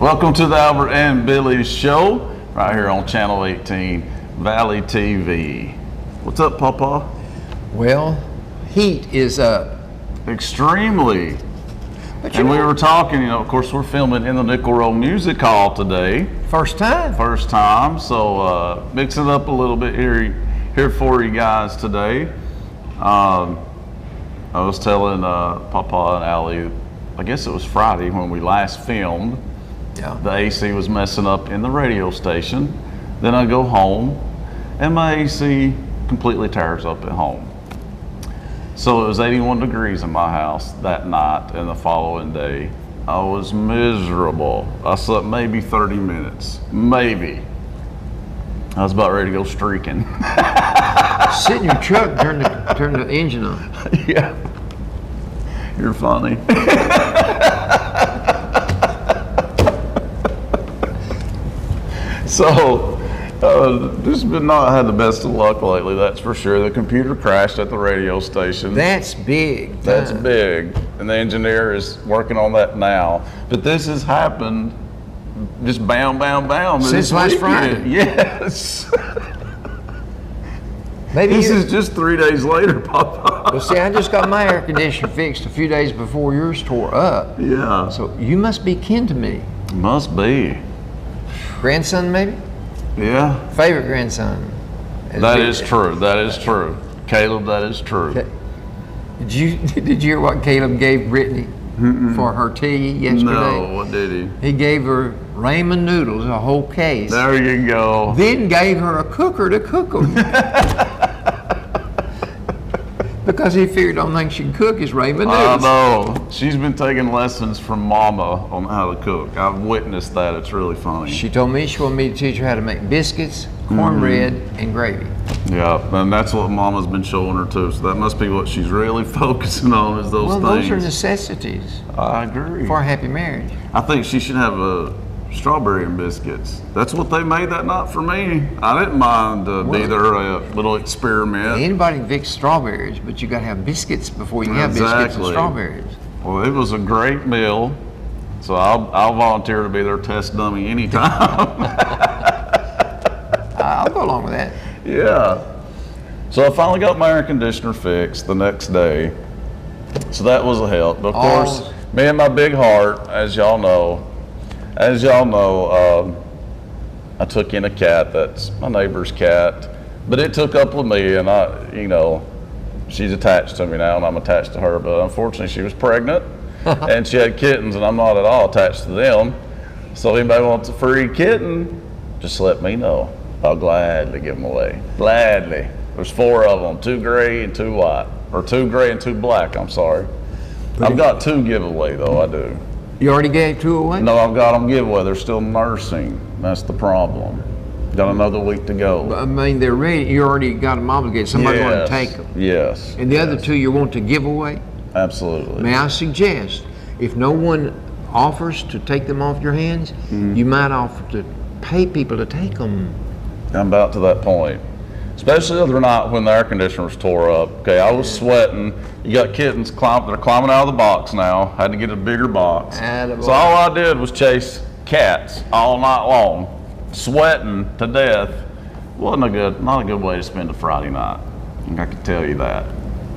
Welcome to the Albert and Billy Show, right here on Channel 18, Valley TV. What's up, Papa? Well, heat is up. Extremely. And we were talking, of course, we're filming in the Nickel Row Music Hall today. First time, so mixing it up a little bit here for you guys today. I was telling Papa and Allie, I guess it was Friday when we last filmed. Yeah. The AC was messing up in the radio station. Then I go home and my AC completely tears up at home. So it was 81 degrees in my house that night, and the following day I was miserable. I slept maybe 30 minutes, maybe. I was about ready to go streaking. Sit in your truck, turn the engine on. Yeah, you're funny. So, just been not had the best of luck lately, that's for sure. The computer crashed at the radio station. That's big. That's big, and the engineer is working on that now. But this has happened, just bam, bam, bam. Since last Friday. Yes. Maybe this is just 3 days later, Papa. Well, see, I just got my air conditioner fixed a few days before yours tore up. Yeah. So you must be kin to me. Must be. Grandson, maybe? Yeah. Favorite grandson? That is true. That is true. Caleb, that is true. Did you hear what Caleb gave Brittany for her tea yesterday? No, what did he? He gave her ramen noodles, a whole case. There you go. Then gave her a cooker to cook them. Because he figured the only thing she can cook is ramen noodles. I know. She's been taking lessons from Mama on how to cook. I've witnessed that. It's really funny. She told me she wanted me to teach her how to make biscuits, cornbread, and gravy. Yeah, and that's what Mama's been showing her too. So that must be what she's really focusing on, is those things. Well, those are necessities. I agree. For a happy marriage. I think she should have a strawberry and biscuits. That's what they made that night for me. I didn't mind be there a little experiment. Anybody can fix strawberries, but you got to have biscuits before you have biscuits and strawberries. Well, it was a great meal, so I'll volunteer to be their test dummy anytime. I'll go along with that. Yeah. So I finally got my air conditioner fixed the next day, so that was a help. But of course, me and my big heart, as y'all know, I took in a cat that's my neighbor's cat, but it took up with me, and she's attached to me now, and I'm attached to her. But unfortunately, she was pregnant, and she had kittens, and I'm not at all attached to them. So if anybody wants a free kitten, just let me know. I'll gladly give them away. Gladly. There's 4 of them, 2 gray and 2 white, or 2 gray and 2 black. I'm sorry. I've got 2 giveaway though. I do. You already gave 2 away? No, I've got them giveaway. They're still nursing. That's the problem. Got another week to go. I mean, they're ready. You already got them obligated. Somebody's going to take them. Yes. And the other 2 you want to give away? Absolutely. May I suggest, if no one offers to take them off your hands, you might offer to pay people to take them. I'm about to that point. Especially the other night when the air conditioner was tore up. Okay, I was sweating. You got kittens they're climbing out of the box now. Had to get a bigger box. So all I did was chase cats all night long, sweating to death. Not a good way to spend a Friday night. I can tell you that.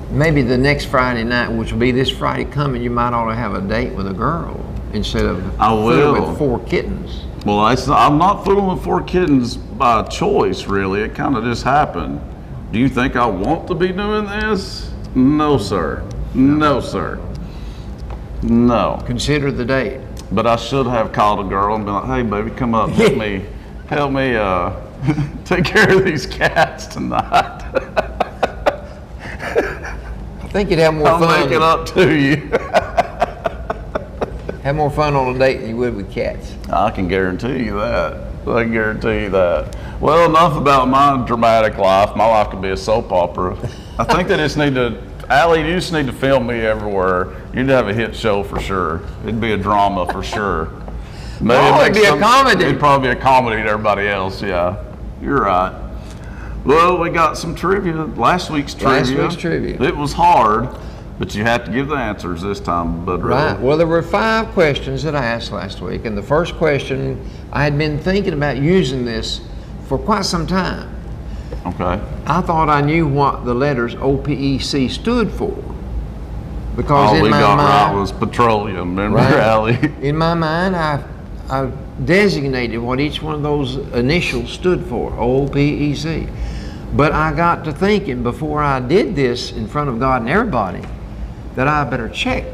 Maybe the next Friday night, which will be this Friday coming, you might ought to have a date with a girl instead of fooling with 4 kittens. Well, I'm not fooling with 4 kittens by choice, really. It kind of just happened. Do you think I want to be doing this? No, sir. No, sir. No. Consider the date. But I should have called a girl and been like, hey, baby, come up, help me take care of these cats tonight. I think you'd have more fun. I'll make it up to you. Have more fun on a date than you would with cats. I can guarantee you that. Well, enough about my dramatic life. My life could be a soap opera. I think they just need to, Allie, you just need to film me everywhere. You need to have a hit show for sure. It'd be a drama for sure. Maybe it'd be a comedy. It'd probably be a comedy to everybody else, yeah. You're right. Well, we got some trivia. Last week's trivia. It was hard. But you have to give the answers this time, Bud. Right. Well, there were 5 questions that I asked last week, and the first question, I had been thinking about using this for quite some time. Okay. I thought I knew what the letters OPEC stood for. Because all in we my got mind, right was petroleum, remember, right, Allie? In my mind, I designated what each one of those initials stood for, OPEC. But I got to thinking before I did this in front of God and everybody that I better check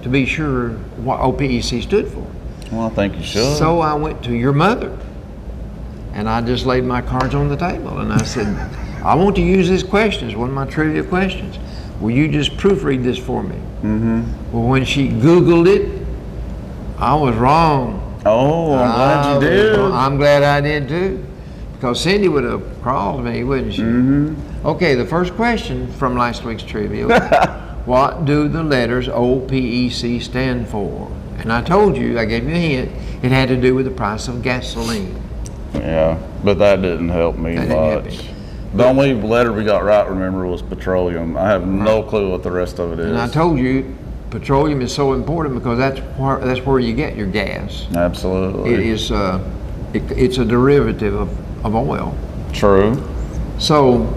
to be sure what OPEC stood for. Well, I think you should. So I went to your mother and I just laid my cards on the table and I said, I want to use this question as one of my trivia questions. Will you just proofread this for me? Mm-hmm. Well, when she Googled it, I was wrong. Oh, I'm glad you did. I'm glad I did too. Because Cindy would have crawled me, wouldn't she? Mm-hmm. Okay, the first question from last week's trivia. What do the letters OPEC stand for? And I told you, I gave you a hint, it had to do with the price of gasoline. Yeah, but that didn't help me much. The only letter we got right, remember, was petroleum. I have no clue what the rest of it is. And I told you, petroleum is so important because that's where you get your gas. Absolutely. It is, it's a derivative of oil. True. So,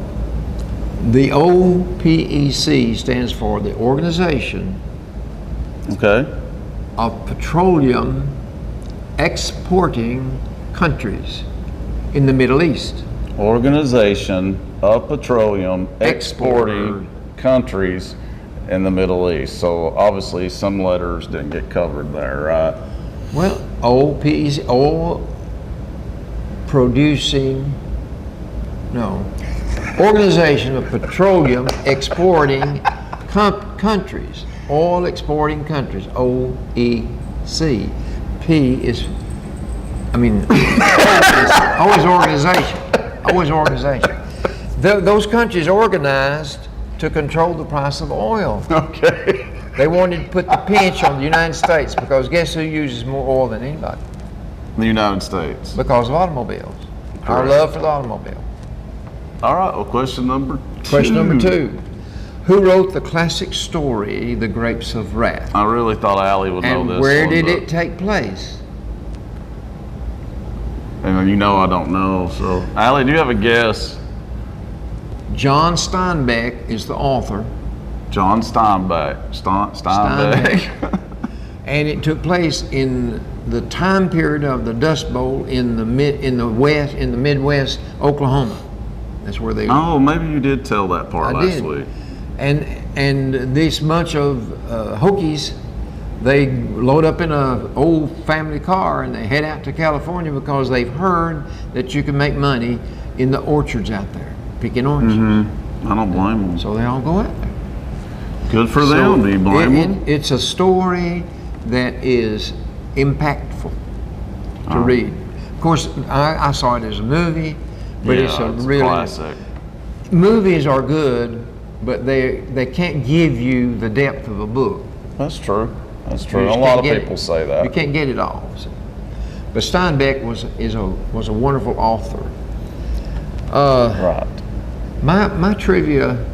the OPEC stands for the Organization of Petroleum Exporting Countries in the Middle East. Organization of Petroleum Exporting Countries in the Middle East. So obviously some letters didn't get covered there, right? Well, OPEC, oil producing, no, Organization of Petroleum Exporting Countries, Oil Exporting Countries, OEC. P is, O is organization. O is organization. Those countries organized to control the price of oil. Okay. They wanted to put the pinch on the United States because guess who uses more oil than anybody? The United States. Because of automobiles. Correct. Our love for the automobile. All right, well, question number 2. Question number 2. Who wrote the classic story, The Grapes of Wrath? I really thought Allie would know this. And where did it take place? And you know I don't know, so. Allie, do you have a guess? John Steinbeck is the author. John Steinbeck. Steinbeck. And it took place in the time period of the Dust Bowl in the Midwest, Oklahoma. That's where they. Oh, maybe you did tell that part last week. And this bunch of Hokies, they load up in an old family car and they head out to California because they've heard that you can make money in the orchards out there, picking oranges. Mm-hmm. I don't blame them. So they all go out there. Good for them. Do you blame them? It's a story that is impactful to read. Of course, I saw it as a movie, but it's a really classic. Movies are good, but they can't give you the depth of a book. That's true. That's true. A lot of people say that. You can't get it all. But Steinbeck was a wonderful author. Right. My trivia,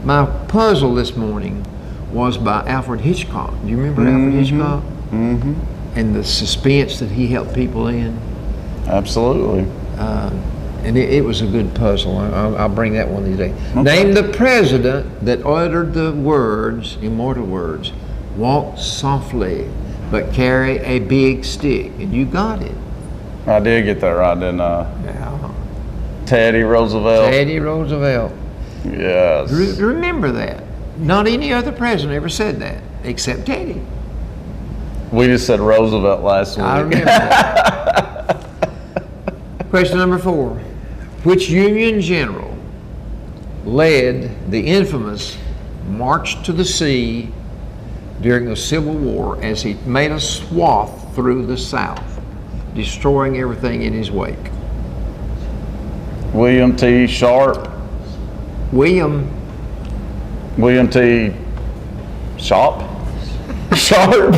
my puzzle this morning was by Alfred Hitchcock. Do you remember Alfred Hitchcock? Mm-hmm. And the suspense that he helped people in. Absolutely. And it was a good puzzle. I'll bring that one today. Okay. Name the president that uttered the words, immortal words, walk softly, but carry a big stick. And you got it. I did get that right, didn't I? Yeah. Teddy Roosevelt. Teddy Roosevelt. Yes. Remember that. Not any other president ever said that, except Teddy. We just said Roosevelt last week. I remember that. Question number 4. Which Union general led the infamous March to the Sea during the Civil War as he made a swath through the South, destroying everything in his wake? William T. Sharp. William T. Sharp? Sharp.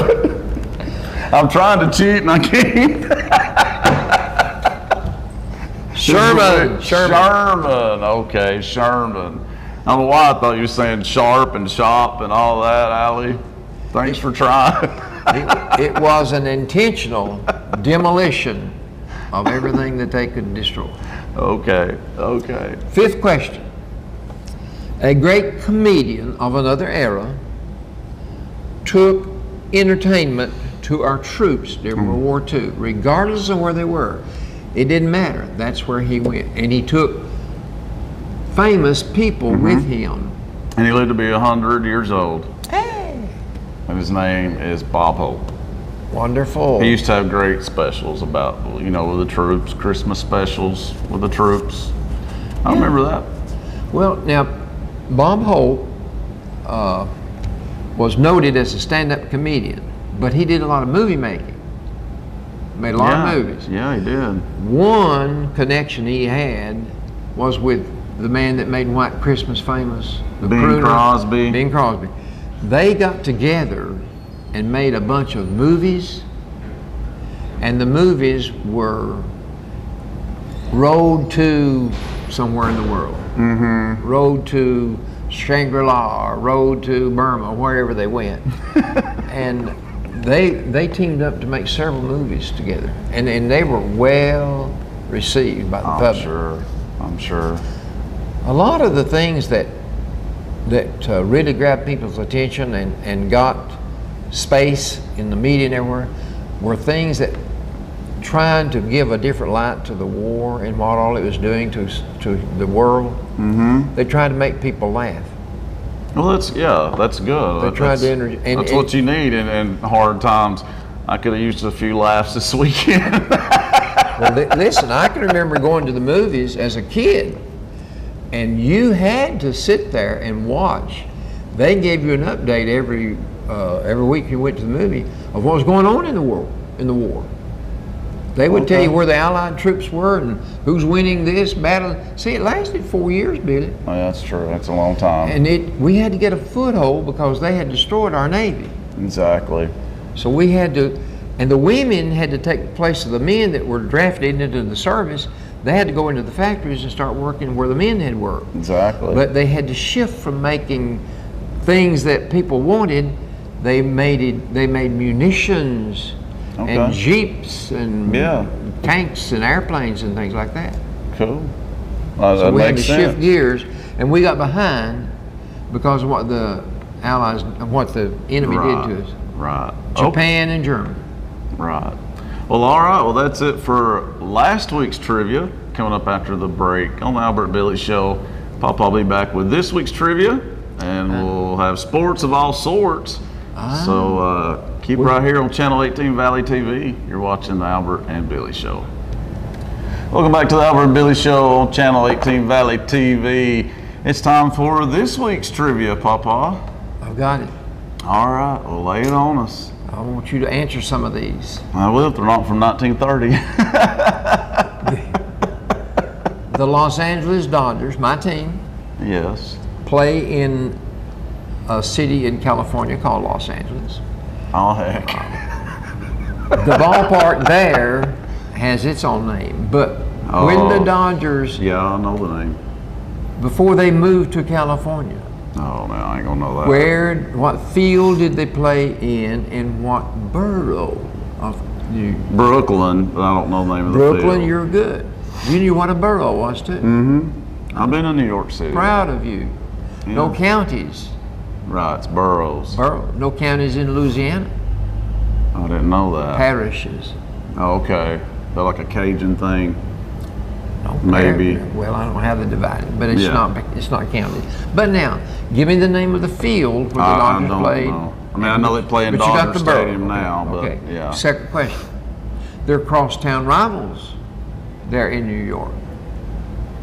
I'm trying to cheat and I can't. Sherman. Okay, Sherman. I don't know why I thought you were saying sharp and shop and all that, Allie. Thanks for trying. It was an intentional demolition of everything that they could destroy. Okay, okay. Fifth question. A great comedian of another era took entertainment to our troops during World War II, regardless of where they were. It didn't matter. That's where he went. And he took famous people with him. And he lived to be 100 years old. Hey! And his name is Bob Hope. Wonderful. He used to have great specials about, you know, with the troops, Christmas specials with the troops. I remember that. Well, now, Bob Hope was noted as a stand-up comedian, but he did a lot of movie making. Made a lot of movies. Yeah, he did. One connection he had was with the man that made White Christmas famous, the Bing crooner, Crosby. Bing Crosby. They got together and made a bunch of movies, and the movies were Road to somewhere in the world, Road to Shangri-La, or Road to Burma, wherever they went. And they teamed up to make several movies together, and they were well received by the public. I'm sure. A lot of the things that really grabbed people's attention and got space in the media and everywhere were things that trying to give a different light to the war and what all it was doing to the world. They tried to make people laugh. Well, that's good. They tried to that's what you need in hard times. I could have used a few laughs this weekend. Well, listen, I can remember going to the movies as a kid, and you had to sit there and watch. They gave you an update every week you went to the movie of what was going on in the war. They would tell you where the Allied troops were and who's winning this battle. See, it lasted 4 years, Billy. Oh, yeah, that's true. That's a long time. And we had to get a foothold because they had destroyed our Navy. Exactly. So we had to, and the women had to take the place of the men that were drafted into the service. They had to go into the factories and start working where the men had worked. Exactly. But they had to shift from making things that people wanted. They made munitions and jeeps and tanks and airplanes and things like that. Cool. So we had to shift gears, and we got behind because of what the Allies, what the enemy did to us. Right. Japan and Germany. Right. Well, all right. Well, that's it for last week's trivia. Coming up after the break on the Albert Billy Show. Papa will be back with this week's trivia, and we'll have sports of all sorts. So keep right here on Channel 18 Valley TV. You're watching the Albert and Billy Show. Welcome back to the Albert and Billy Show on Channel 18 Valley TV. It's time for this week's trivia, Papa. I've got it. All right, well, lay it on us. I want you to answer some of these. I will if they're not from 1930. The Los Angeles Dodgers, my team, Yes. play in a city in California called Los Angeles. Oh, heck. The ballpark there has its own name, but when the Dodgers, Yeah, I know the name. before they moved to California, Oh, man, I ain't gonna know that. what field did they play in, and what borough of Brooklyn, but I don't know the name of the field. Brooklyn? You're good. You knew what a borough was too. I've been in New York City. Proud of you. No Yeah. counties. Right, it's boroughs. No counties in Louisiana. I didn't know that. Parishes. Oh, okay. They're like a Cajun thing. No, Maybe. Well, I don't have it divided, but it's Yeah. not counted. But now, give me the name of the field where the I Dodgers don't played. know. I mean, I know they play in But you got Dodger the borough. Stadium now, but Okay. yeah. Second question. They're crosstown rivals there in New York.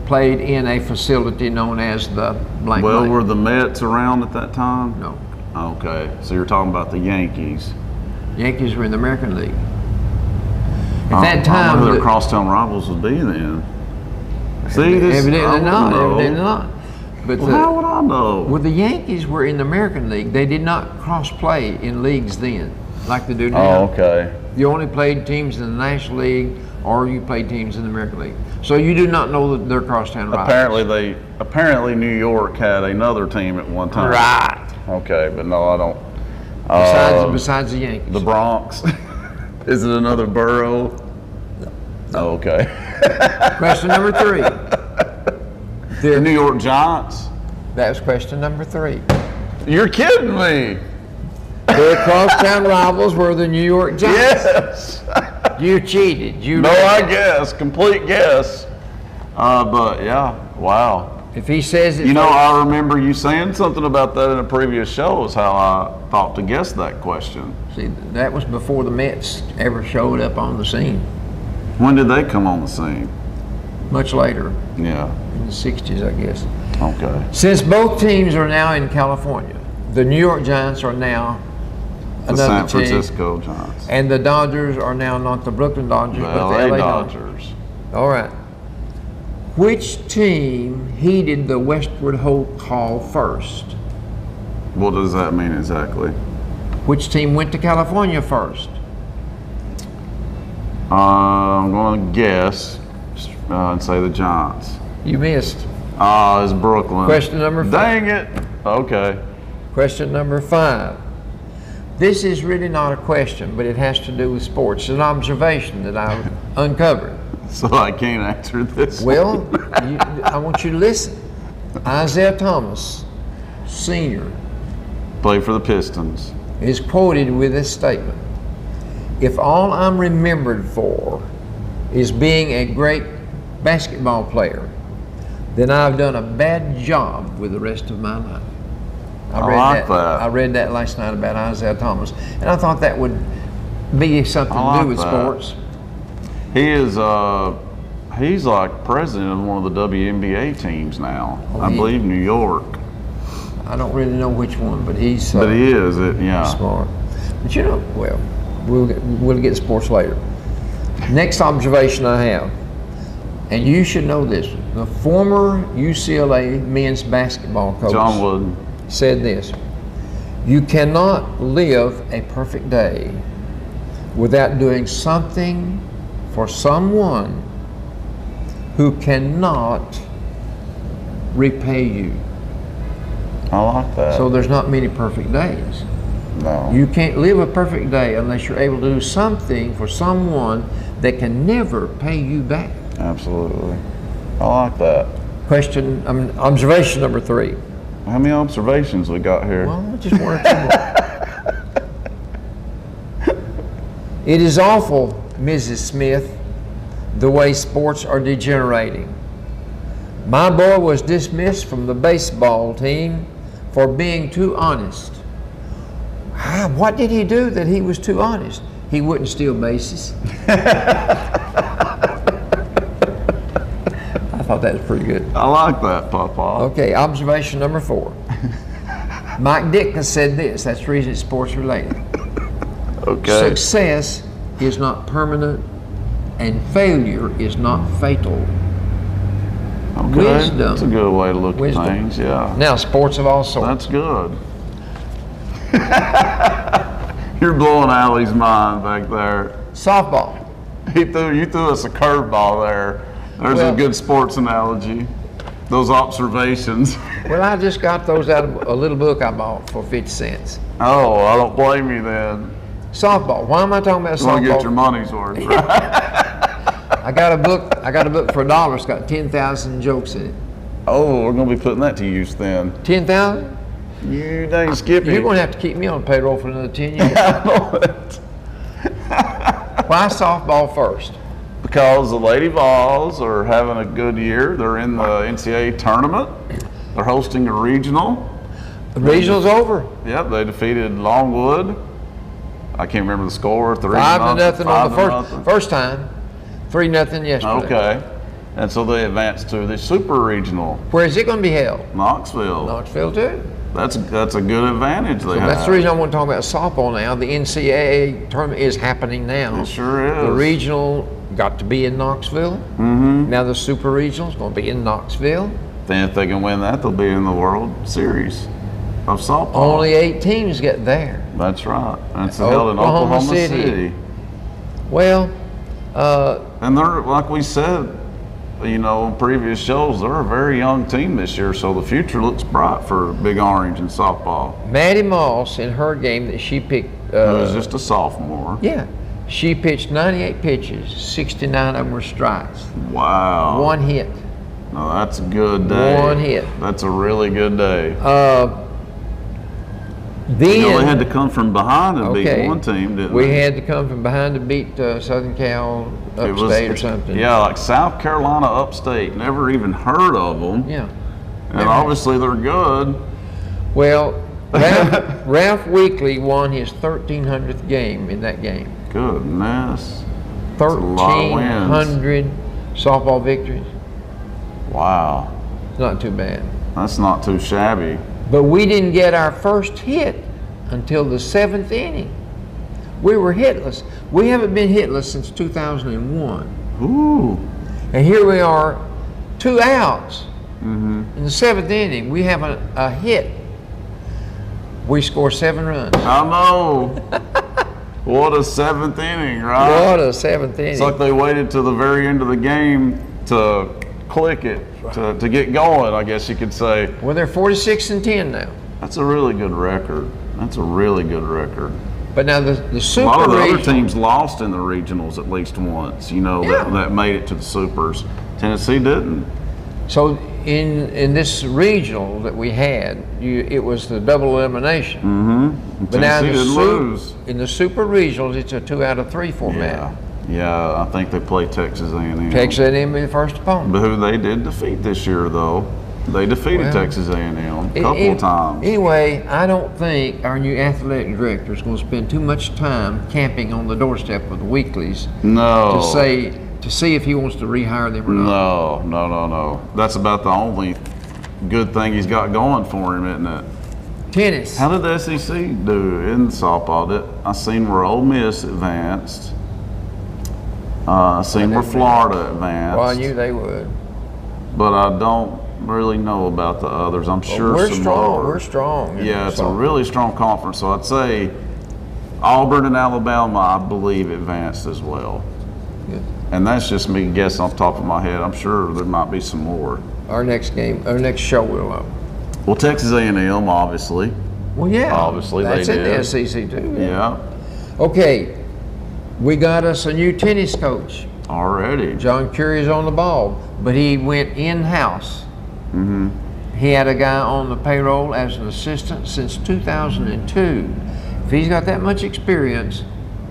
Played in a facility known as the blank Well, blank. were the Mets around at that time? No. Okay, so you're talking about the Yankees. Yankees were in the American League. At I that don't know time, who their crosstown rivals would be then. See, this evidently I wouldn't not. know. Evidently not. But Well, how would I know? well, the Yankees were in the American League. They did not cross play in leagues then. like they do now. Oh, okay. You only played teams in the National League, or you played teams in the American League. So you do not know that they're crosstown rivals. Apparently New York had another team at one time. Right. Okay, but no, I don't. Besides the Yankees. The Bronx. Is it another borough? Oh, okay. Question number 3. The New York Giants? That was question number 3. You're kidding me. Their crosstown rivals were the New York Giants. Yes. You cheated. No, I guess. Complete guess. But yeah, wow. If he says it, I remember you saying something about that in a previous show, is how I thought to guess that question. See, that was before the Mets ever showed up on the scene. When did they come on the scene? Much later, Yeah. in the 60s, I guess. Okay. Since both teams are now in California, the New York Giants are now The another San team, Francisco Giants. and the Dodgers are now not the Brooklyn Dodgers, The but the LA Dodgers. Dodgers. All right. Which team heeded the westward ho call first? What does that mean exactly? Which team went to California first? I'm going to guess and say the Giants. You missed. It's Brooklyn. Question number 5. Dang it. Okay. Question number 5. This is really not a question, but it has to do with sports. It's an observation that I've uncovered. So I can't answer this. Well, I want you to listen. Isaiah Thomas, Sr., Play for the Pistons. is quoted with this statement: "If all I'm remembered for is being a great basketball player, then I've done a bad job with the rest of my life." I read that last night about Isaiah Thomas, and I thought that would be something to do with sports. He is, he's like president of one of the WNBA teams now. I believe New York. I don't really know which one, but he's But he is, yeah. smart. But well, we'll get to sports later. Next observation I have, and you should know this, the former UCLA men's basketball coach, John Wooden, said this: "You cannot live a perfect day without doing something for someone who cannot repay you." I like that. So there's not many perfect days. No. You can't live a perfect day unless you're able to do something for someone that can never pay you back. Absolutely. I like that. Observation number 3. How many observations we got here? Well, just 1 or 2 more. "It is awful, Mrs. Smith, the way sports are degenerating. My boy was dismissed from the baseball team for being too honest." What did he do that he was too honest? He wouldn't steal bases. I thought that was pretty good. I like that, Papa. Okay, observation number 4. Mike Ditka said this, that's the reason it's sports related: Okay. "Success is not permanent and failure is not fatal." Okay. Wisdom. That's a good way to look Wisdom. at things, yeah. Now, sports of all sorts. That's good. You're blowing Allie's mind back there. Softball. You threw us a curveball there. There's a good sports analogy. Those observations. Well, I just got those out of a little book I bought for 50 cents. Oh, I don't blame you then. Softball. Why am I talking about You want to get softball? your money's worth, right? I got a book for $1. It's got 10,000 jokes in it. Oh, we're going to be putting that to use then. 10,000? You dang Skippy. You're going to have to keep me on payroll for another 10 years. I know it. Why softball first? Because the Lady Vols are having a good year. They're in the NCAA tournament. They're hosting a regional. The regional's over. Yep, they defeated Longwood. I can't remember the score. 5-0 on the first time. 3-0 yesterday. Okay. And so they advanced to the super regional. Where is it going to be held? Knoxville. Knoxville too. That's a good advantage they have. That's the reason I want to talk about softball now. The NCAA tournament is happening now. It sure is. The regional got to be in Knoxville. Mm-hmm. Now the super regional is going to be in Knoxville. Then if they can win that, they'll be in the World Series. of softball. Only 8 teams get there. That's right. And it's held in Oklahoma City. Well, and they're, like we said, you know, in previous shows, they're a very young team this year, so the future looks bright for Big Orange in softball. Maddie Moss, in her game that she picked, Who was just a sophomore. Yeah, she pitched 98 pitches, 69 of them were strikes. Wow. 1 hit. No, that's a good day. 1 hit. That's a really good day. Then, you know, they had to come from behind and beat one team, didn't we they? had to come from behind to beat Southern Cal Upstate or something. Yeah, like South Carolina Upstate. Never even heard of them. Yeah. And obviously they're good. Well, Ralph Weekly won his 1,300th game in that game. Goodness. 1,300 softball victories. Wow. It's not too bad. That's not too shabby. But we didn't get our first hit until the 7th inning. We were hitless. We haven't been hitless since 2001. Ooh. And here we are, 2 outs. In the 7th inning, we have a hit. We score 7 runs. I know. What a 7th inning, right? What a 7th inning. It's like they waited to the very end of the game to click it, to get going, I guess you could say. Well, they're 46-10 now. That's a really good record. That's a really good record. But now the super A lot of the other regional, teams lost in the regionals at least once, you know, that made it to the supers. Tennessee didn't. so in this regional that we had, it was the double elimination. Mm-hmm. But now Tennessee didn't lose. in the super regionals, it's a 2 out of 3 format. Yeah, I think they played Texas A&M. Texas A&M be the first opponent. But who they did defeat this year, though. They defeated Texas A&M a couple of times. Anyway, I don't think our new athletic director is going to spend too much time camping on the doorstep of the Weeklies No. to see if he wants to rehire them or not. No. That's about the only good thing he's got going for him, isn't it? Tennis. How did the SEC do in softball? I seen where Ole Miss advanced. I seen where Florida advanced. Well, I knew they would. But I don't really know about the others. I'm sure we're some strong. more. We're strong. Yeah, it's a really strong conference. So I'd say Auburn and Alabama, I believe, advanced as well. Good. And that's just me guessing off the top of my head. I'm sure there might be some more. Our next show we'll know. Well, Texas A&M, obviously. Well, yeah. Obviously, that's they in did. the SEC too. Yeah, Okay, we got us a new tennis coach. already. John Curry's on the ball, but he went in-house. Mm-hmm. He had a guy on the payroll as an assistant since 2002. If he's got that much experience,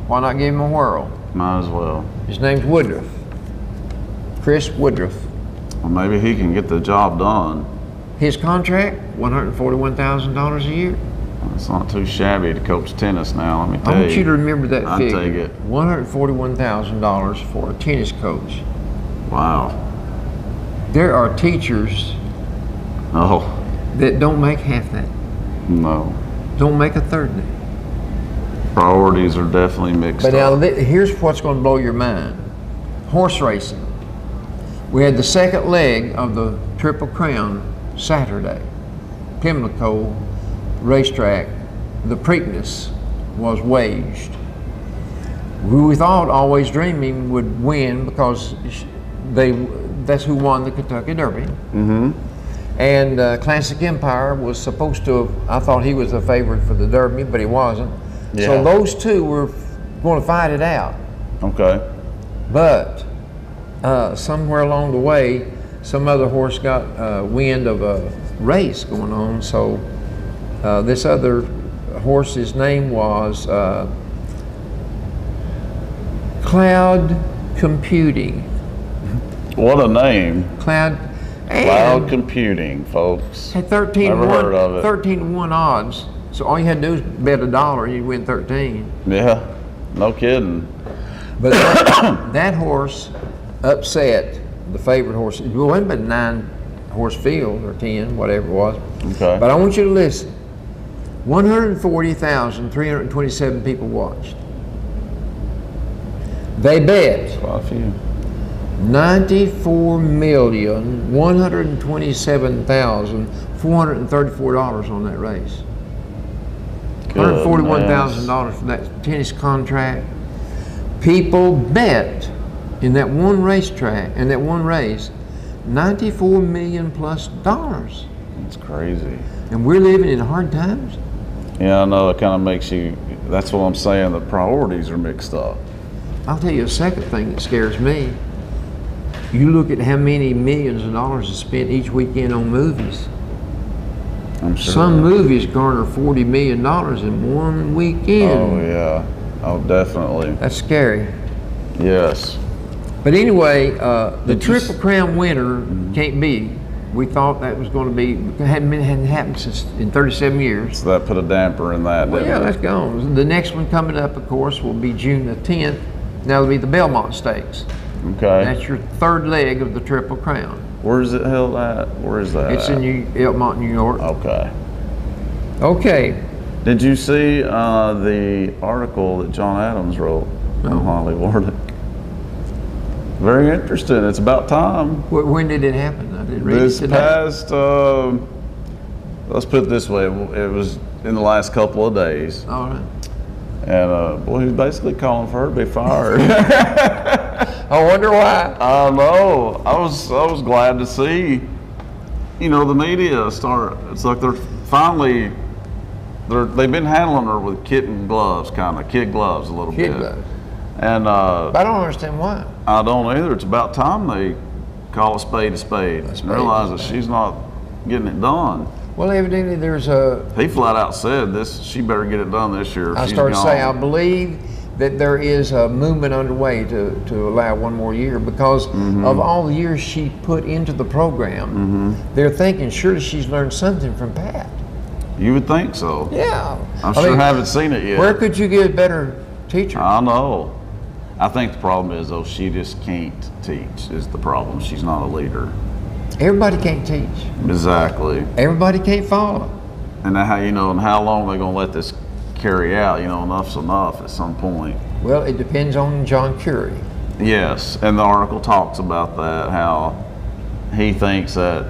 why not give him a whirl? Might as well. His name's Woodruff. Chris Woodruff. Well, maybe he can get the job done. His contract, $141,000 a year. It's not too shabby to coach tennis now, let me tell I you. want you to remember that I'd figure. take it. $141,000 for a tennis coach. Wow. There are teachers Oh, that don't make half that, no. don't make a third that. Priorities are definitely mixed But now up. here's what's going to blow your mind. Horse racing. We had the second leg of the Triple Crown Saturday. Pimlico racetrack, the Preakness was waged. We thought Always Dreaming would win because that's who won the Kentucky Derby. Mm-hmm. And Classic Empire was supposed to have, I thought he was a favorite for the Derby, but he wasn't. Yeah. So those two were going to fight it out. Okay. But somewhere along the way, some other horse got wind of a race going on. So this other horse's name was Cloud Computing. What a name. Cloud Computing, folks. had 13 Never heard of it. 13-1 odds. So all you had to do was bet $1, you'd win 13. Yeah, no kidding. But that horse upset the favorite horse. It wasn't but a 9-horse field or 10, whatever it was. Okay. But I want you to listen. 140,327 people watched. They bet Quite a few. $434 on that race. Goodness. $141,000 for that tennis contract. People bet in that one racetrack, in that one race, $94 million plus. It's crazy. And we're living in hard times? Yeah, I know, it kind of makes you, that's what I'm saying, the priorities are mixed up. I'll tell you a second thing that scares me. You look at how many millions of dollars is spent each weekend on movies. I'm sure. Some movies garner $40 million in one weekend. Oh, yeah. Oh, definitely. That's scary. Yes. But anyway, the Triple Crown winner can't be. We thought that was going to be, hadn't happened since in 37 years. So that put a damper in that, Well, didn't yeah, it? that's gone. The next one coming up, of course, will be June the 10th. That'll be the Belmont Stakes. Okay. That's your third leg of the Triple Crown. Where is it held at? Where is that It's at? in Elmont, New York. Okay. Okay. Did you see the article that John Adams wrote on Hollywood? Very interesting. It's about time. When did it happen? I didn't read This it today. past, let's put it this way, it was in the last couple of days. All right. And boy, he's basically calling for her to be fired. I wonder why. I know. I was glad to see, you know, the media start. It's like they've been handling her with kid gloves a little Kid bit. gloves. And But I don't understand why. I don't either. It's about time they call a spade and realize that she's not getting it done. Well, evidently there's a. He flat out said this. She better get it done this year. I She's started to say I gone. believe that there is a movement underway to allow one more year because of all the years she put into the program. They're thinking surely she's learned something from Pat. You would think so. Yeah. I sure haven't seen it yet. Where could you get a better teacher? I know. I think the problem is though she just can't teach is the problem. She's not a leader. Everybody can't teach. Exactly. Everybody can't follow. And how and how long are they gonna let this carry out? Enough's enough at some point. Well, it depends on John Curie. Yes, and the article talks about that, how he thinks that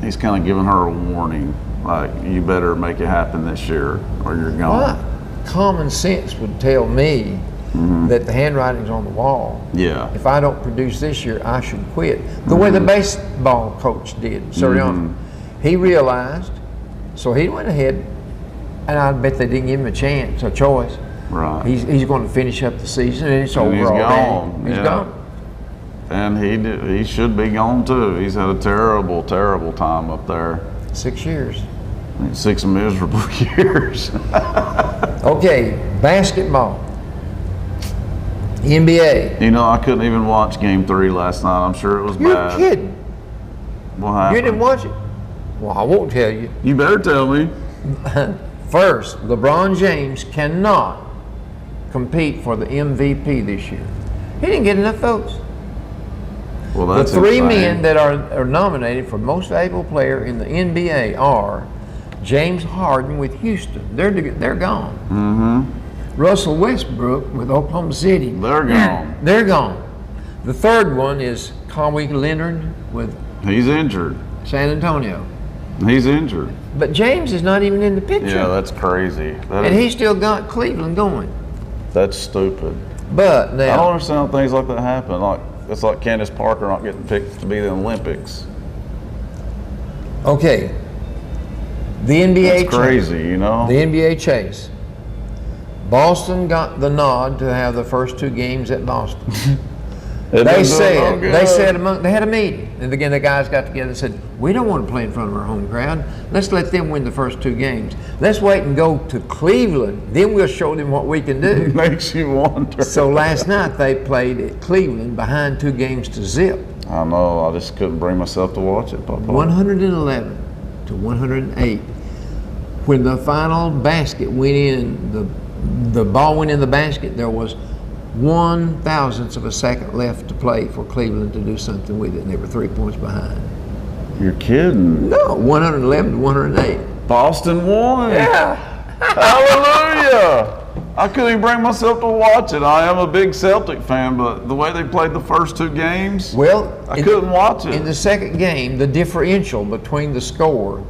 he's kind of giving her a warning, like you better make it happen this year or you're gone. What? Common sense would tell me that the handwriting's on the wall. Yeah. If I don't produce this year, I should quit. The way the baseball coach did, Soriano. He realized, so he went ahead, and I bet they didn't give him a choice. Right. He's going to finish up the season, and it's And over he's already. gone. He's Yeah. gone. And he should be gone too. He's had a terrible, terrible time up there. 6 years. 6 miserable years. Okay, basketball. NBA. I couldn't even watch Game 3 last night. I'm sure it was You're bad. kidding. What happened? You didn't watch it? Well, I won't tell you. You better tell me. First, LeBron James cannot compete for the MVP this year. He didn't get enough votes. Well, The that's three insane. men that are nominated for most valuable player in the NBA are James Harden with Houston. They're gone. Russell Westbrook with Oklahoma City. They're gone. They're gone. The third one is Kawhi Leonard with He's injured. San Antonio. He's injured. But James is not even in the picture. Yeah, that's crazy. And he's still got Cleveland going. That's stupid. But I don't now, understand how things like that happen. It's like Candace Parker not getting picked to be in the Olympics. okay, the NBA It's crazy, The NBA chase. Boston got the nod to have the first 2 games at Boston. They had a meeting, and again the guys got together and said, we don't want to play in front of our home crowd. Let's let them win the first 2 games. Let's wait and go to Cleveland, then we'll show them what we can do. Makes you wonder. So last night they played at Cleveland behind 2 games to zip. I know. I just couldn't bring myself to watch it, Papa. 111 to 108. When the final basket went in, the ball went in the basket, there was 1/1000th of a second left to play for Cleveland to do something with it, and they were 3 points behind. You're kidding. No, 111 to 108. Boston won. Yeah. Hallelujah. I couldn't even bring myself to watch it. I am a big Celtic fan, but the way they played the first two games, Well, I couldn't watch it. In the second game, the differential between the score,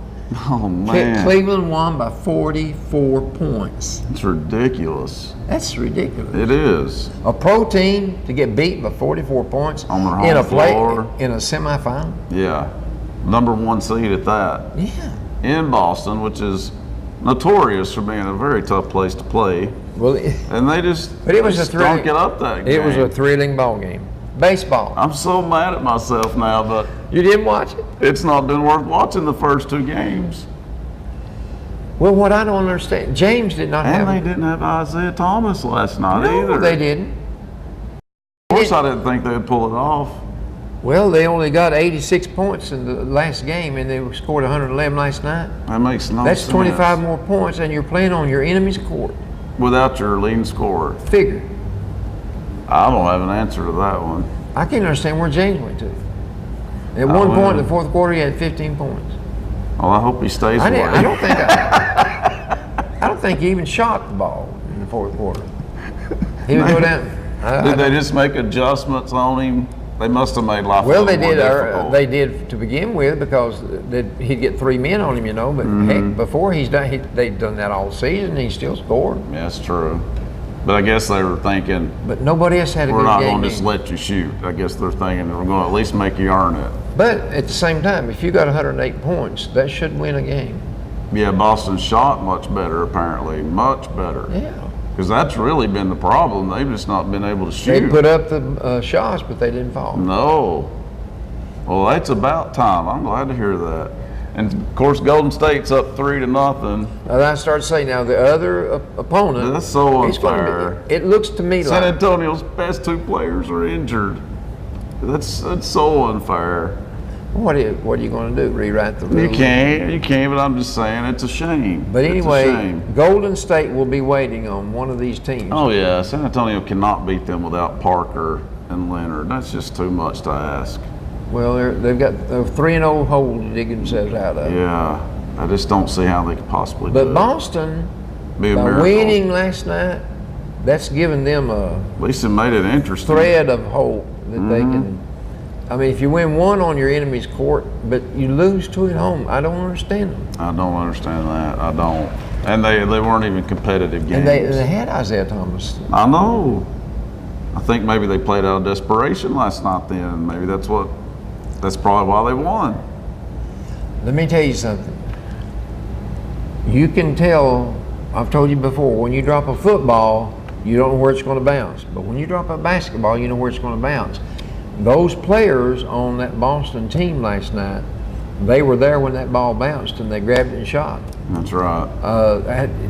Oh man, Cleveland won by 44 points. it's ridiculous. That's ridiculous. It is. A pro team to get beat by 44 points On their in a home floor. in a semifinal. Yeah, #1 seed at that. Yeah. In Boston, which is notorious for being a very tough place to play, Well, and they just but it was they a thrilling. stunk it up that game. It was a thrilling ball game. Baseball. I'm so mad at myself now, but You didn't watch it? it's not been worth watching the first two games. Well, what I don't understand, James did not And have. they didn't have Isaiah Thomas last night No, either. they didn't. Of course, I didn't think they'd pull it off. Well, they only got 86 points in the last game, and they scored 111 last night. That makes no That's sense. 25 more points, and you're playing on your enemy's court. Without your leading scorer. Figure. I don't have an answer to that one. I can't understand where James went to. At one well. point in the fourth quarter, he had 15 points. Well, I hope he stays I away. don't think I don't think he even shot the ball in the fourth quarter. He would go down. Did they just make adjustments on him? They must have made life Well, a they little did. more difficult. They did to begin with because he'd get 3 men on him, you know. But heck, before they'd done that all season. He still scored. Yeah, that's true. But I guess they were thinking, But nobody else had a we're good not game. going to just let you shoot. I guess they're thinking we're going to at least make you earn it. But at the same time, if you got 108 points, that should win a game. Yeah, Boston shot much better, apparently. Much better. Yeah. Because that's really been the problem. They've just not been able to They shoot. put up the shots, but they didn't fall. No. Well, that's about time. I'm glad to hear that. And of course, Golden State's up 3-0. Now, I started saying now the other opponent. That's so he's gonna unfair. it looks to me San like Antonio's best two players are injured. That's so unfair. what are you going to do? Rewrite the You rules? can't. But I'm just saying it's a shame. But It's a anyway, shame. Golden State will be waiting on one of these teams. Oh yeah, San Antonio cannot beat them without Parker and Leonard. That's just too much to ask. Well, they've got a 3-0 hole to dig themselves out of. Yeah, I just don't see how they could possibly do But it. Boston, Be a by miracle. winning last night, that's given them a At least it made it interesting. thread of hope that they can. I mean, if you win one on your enemy's court, but you lose two at home, I don't understand them. I don't understand that. I don't. And they weren't even competitive games. And they had Isaiah Thomas. I know. I think maybe they played out of desperation last night then. Maybe that's probably why they won. Let me tell you something. You can tell, I've told you before, when you drop a football, you don't know where it's going to bounce. But when you drop a basketball, you know where it's going to bounce. Those players on that Boston team last night, they were there when that ball bounced and they grabbed it and shot. That's right.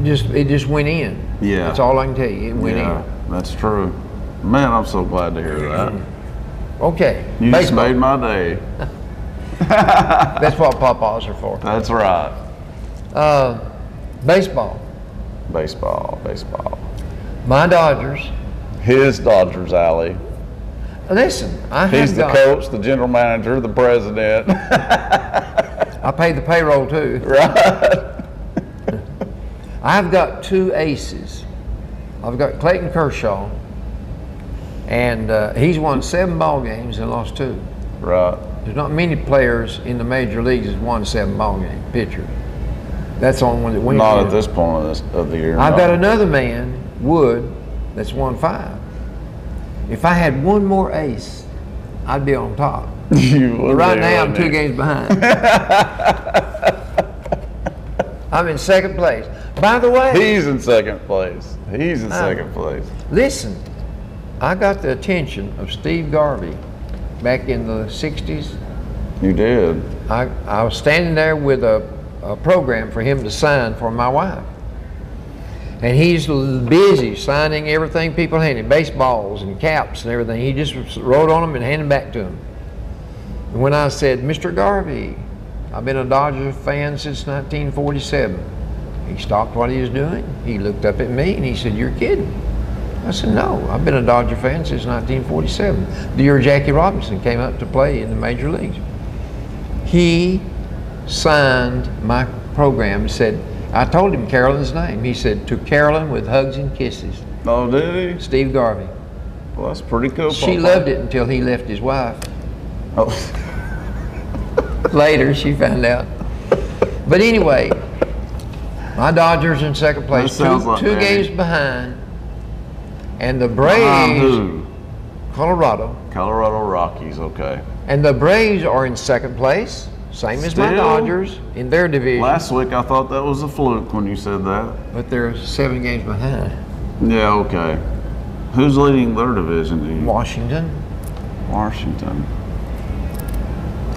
It just went in. Yeah. That's all I can tell you. It went Yeah, that's true. Man, I'm so glad to hear that. in. Okay. You just baseball. made my day. That's what pawpaws are for. That's right. Baseball. Baseball. My Dodgers. His Dodgers, Alley. Listen, He's the coach, the general manager, the president. I pay the payroll too. Right. I've got two aces. I've got Clayton Kershaw, and he's won 7 ball games and lost 2. Right. There's not many players in the major leagues that won 7 ball game pitcher. That's the only one that wins. Not at this point of the year. I've no. got another man, Wood, that's won 5. If I had one more ace, I'd be on top. You would But right be, now, I'm wouldn't 2 you? games behind. I'm in second place. By the way, He's in second place. listen, I got the attention of Steve Garvey back in the 60s. You did. I was standing there with a program for him to sign for my wife. And he's busy signing everything people hand him, baseballs and caps and everything. He just wrote on them and handed them back to him. And when I said, Mr. Garvey, I've been a Dodger fan since 1947. He stopped what he was doing. He looked up at me and he said, you're kidding. I said, no, I've been a Dodger fan since 1947. The year Jackie Robinson came up to play in the major leagues. He signed my program and said, I told him Carolyn's name. He said, to Carolyn with hugs and kisses. Oh, did he? Steve Garvey. Well, that's pretty cool. She loved it until he left his wife. Oh. Later, she found out. But anyway, my Dodgers in second place, two games behind. And the Braves, who? Colorado. Colorado Rockies, okay. And the Braves are in second place, same as my Dodgers in their division. Last week I thought that was a fluke when you said that. But they're 7 games behind. Yeah, okay. Who's leading their division? Do you? Washington. Washington.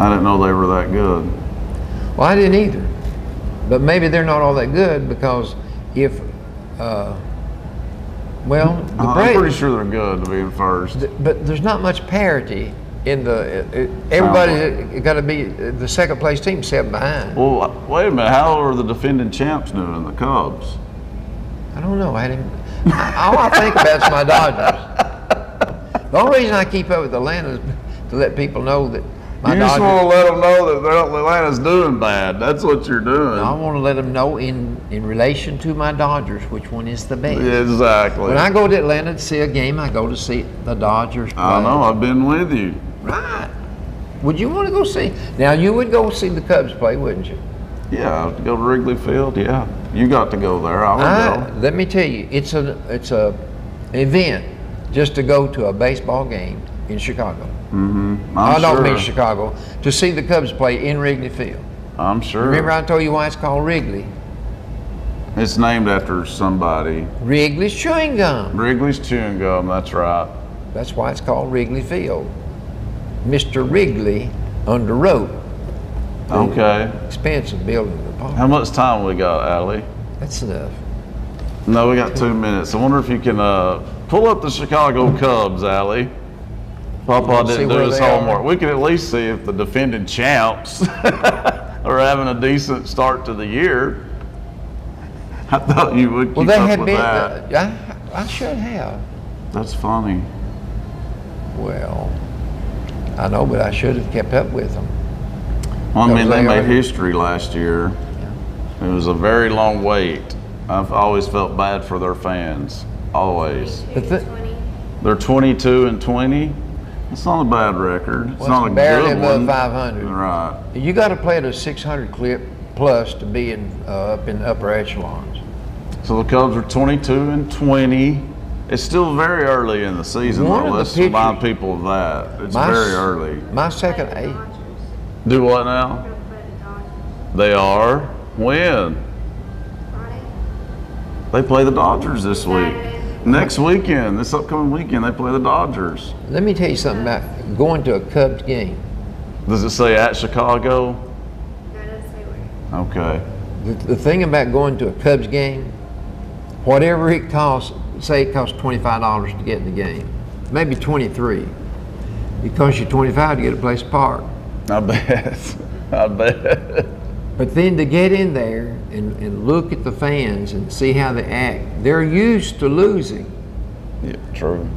I didn't know they were that good. Well, I didn't either. But maybe they're not all that good because if, well, the Braves. I'm pretty sure they're good to be in first. But there's not much parity in the. Everybody got to be the second place team 7 behind. Well, wait a minute. How are the defending champs doing? The Cubs. I don't know. All I think about is my Dodgers. The only reason I keep up with Atlanta is to let people know that my You Dodgers. just want to let them know that Atlanta's doing bad. That's what you're doing. I want to let them know in relation to my Dodgers which one is the best. Exactly. When I go to Atlanta to see a game, I go to see the Dodgers play. I know. I've been with you. Right. Would you want to go see? Now you would go see the Cubs play, wouldn't you? Yeah, to go to Wrigley Field. Yeah, you got to go there. I would go. Let me tell you, it's a event just to go to a baseball game in Chicago. I don't mean Chicago, to see the Cubs play in Wrigley Field. I'm sure. Remember I told you why it's called Wrigley? It's named after somebody. Wrigley's chewing gum. Wrigley's chewing gum. That's right. That's why it's called Wrigley Field. Mr. Wrigley underwrote. Okay. Expensive building the park. How much time we got, Allie? That's enough. No, we got 2 minutes. I wonder if you can pull up the Chicago Cubs, Allie. Papa didn't do his homework. We can at least see if the defending champs are having a decent start to the year. I thought you would keep up with that. I should have. That's funny. Well, I know, but I should have kept up with them. Well, I mean, they made history last year. Yeah. It was a very long wait. I've always felt bad for their fans. Always. They're 22-20. It's not a bad record. It's not a barely good above one. 500. Right. You got to play at a 600 clip plus to be up in the upper echelons. So the Cubs are 22-20. It's still very early in the season, though. Let's remind people of that. It's very early. My second eight. Do what now? They are. When? They play the Dodgers this week. Next weekend, this upcoming weekend, they play the Dodgers. Let me tell you something about going to a Cubs game. Does it say at Chicago? No, it doesn't say where. Okay. The thing about going to a Cubs game, whatever it costs, say it costs $25 to get in the game, maybe 23. It costs you $25 to get a place to park. I bet. I bet. But then to get in there and look at the fans and see how they act, they're used to losing. Yeah, true.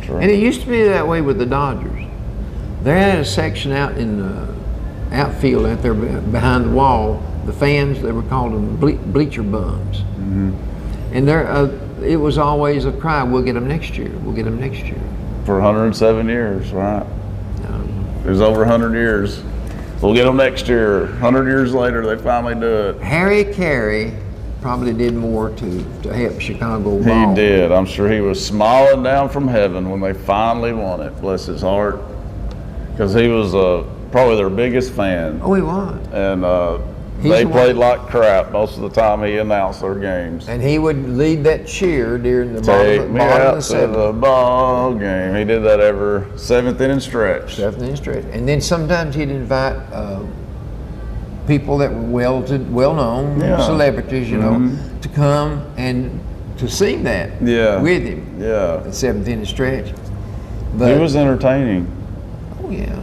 And it used to be that way with the Dodgers. They had a section out in the outfield out there behind the wall. The fans, they were called them bleacher bums. Mm-hmm. And it was always a cry, we'll get them next year, we'll get them next year. For 107 years, right? It was over 100 years. We'll get them next year. 100 years later, they finally do it. Harry Carey probably did more to help Chicago ball. He did. I'm sure he was smiling down from heaven when they finally won it. Bless his heart. Because he was probably their biggest fan. Oh, he was. And they played like crap most of the time he announced their games. And he would lead that cheer during the Take me out to the the ball game. He did that every 7th inning stretch. 7th inning stretch. And then sometimes he'd invite people that were well-known celebrities, you know, to come and to sing that with him. Yeah. The 7th inning stretch. But he was entertaining. Oh yeah.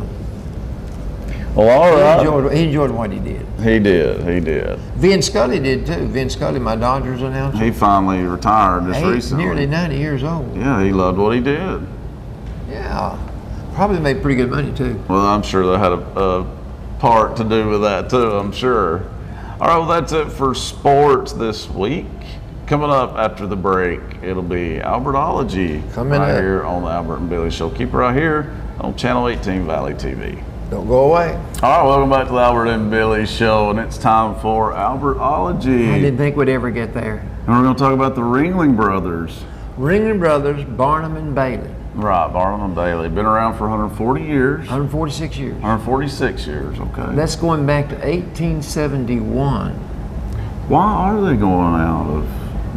Well, all right. He enjoyed what he did. He did. Vin Scully did too. Vin Scully, my Dodgers announcer. He finally retired just recently. Nearly 90 years old. Yeah, he loved what he did. Yeah. Probably made pretty good money too. Well, I'm sure they had a part to do with that too, I'm sure. All right, well, that's it for sports this week. Coming up after the break, it'll be Albertology Coming right up. here on the Albert and Billy Show. Keep it right here on Channel 18 Valley TV. Don't go away. All right, welcome back to the Albert and Billy Show, and it's time for Albertology. I didn't think we'd ever get there. And we're going to talk about the Ringling Brothers. Ringling Brothers, Barnum and Bailey. Right, Barnum and Bailey. Been around for 140 years. 146 years. 146 years, okay. That's going back to 1871. Why are they going out of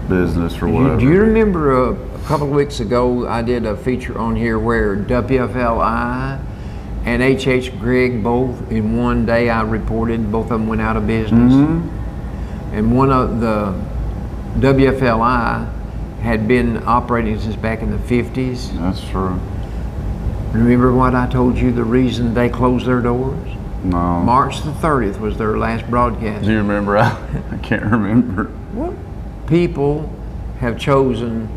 business or whatever? Do you remember a couple of weeks ago I did a feature on here where WFLI and H.H. Gregg both in one day I reported both of them went out of business? And one of the WFLI had been operating since back in the 50s. That's true. Remember what I told you the reason they closed their doors? No. March the 30th was their last broadcast. Do you remember? I can't remember. What? People have chosen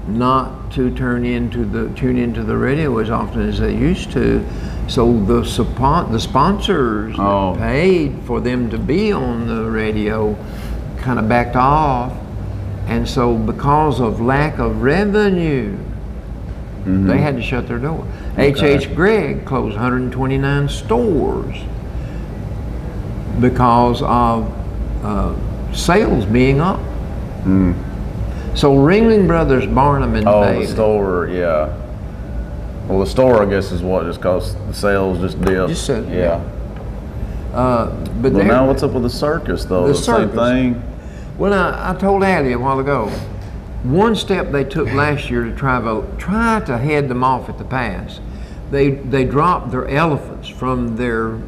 not to tune into the radio as often as they used to. So the sponsors that paid for them to be on the radio kind of backed off. And so because of lack of revenue, they had to shut their door. H.H. Gregg closed 129 stores because of sales being up. So Ringling Brothers, Barnum and Bailey. The store, yeah. Well, the store, I guess, is what, just because the sales just dipped. Just said, yeah. But Well, now what's up with the circus, though? The Same circus. thing? Well, I told Addie a while ago, one step they took last year to try to head them off at the pass, they dropped their elephants from their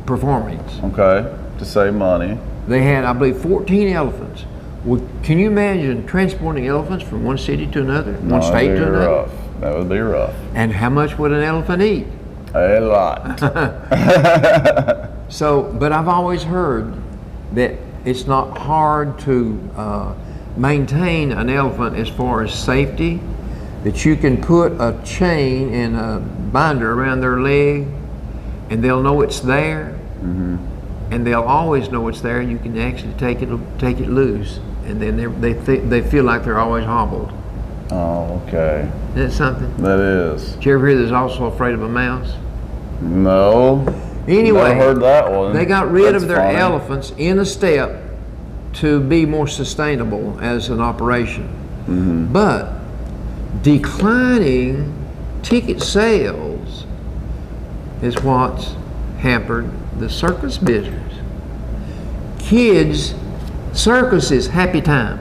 performance. Okay, to save money. They had, I believe, 14 elephants. Well, can you imagine transporting elephants from one city to another, one state to another? Rough. That would be rough. And how much would an elephant eat? A lot. So, but I've always heard that it's not hard to maintain an elephant as far as safety, that you can put a chain and a binder around their leg and they'll know it's there, and they'll always know it's there. You can actually take it loose, and then they feel like they're always hobbled. Oh, okay. Isn't that something? That is. Did you ever hear there's also afraid of a mouse? No. Anyway, Never heard that one. they got rid That's of their funny. elephants in a step to be more sustainable as an operation. But declining ticket sales is what's hampered the circus business. Kids, circus is happy time.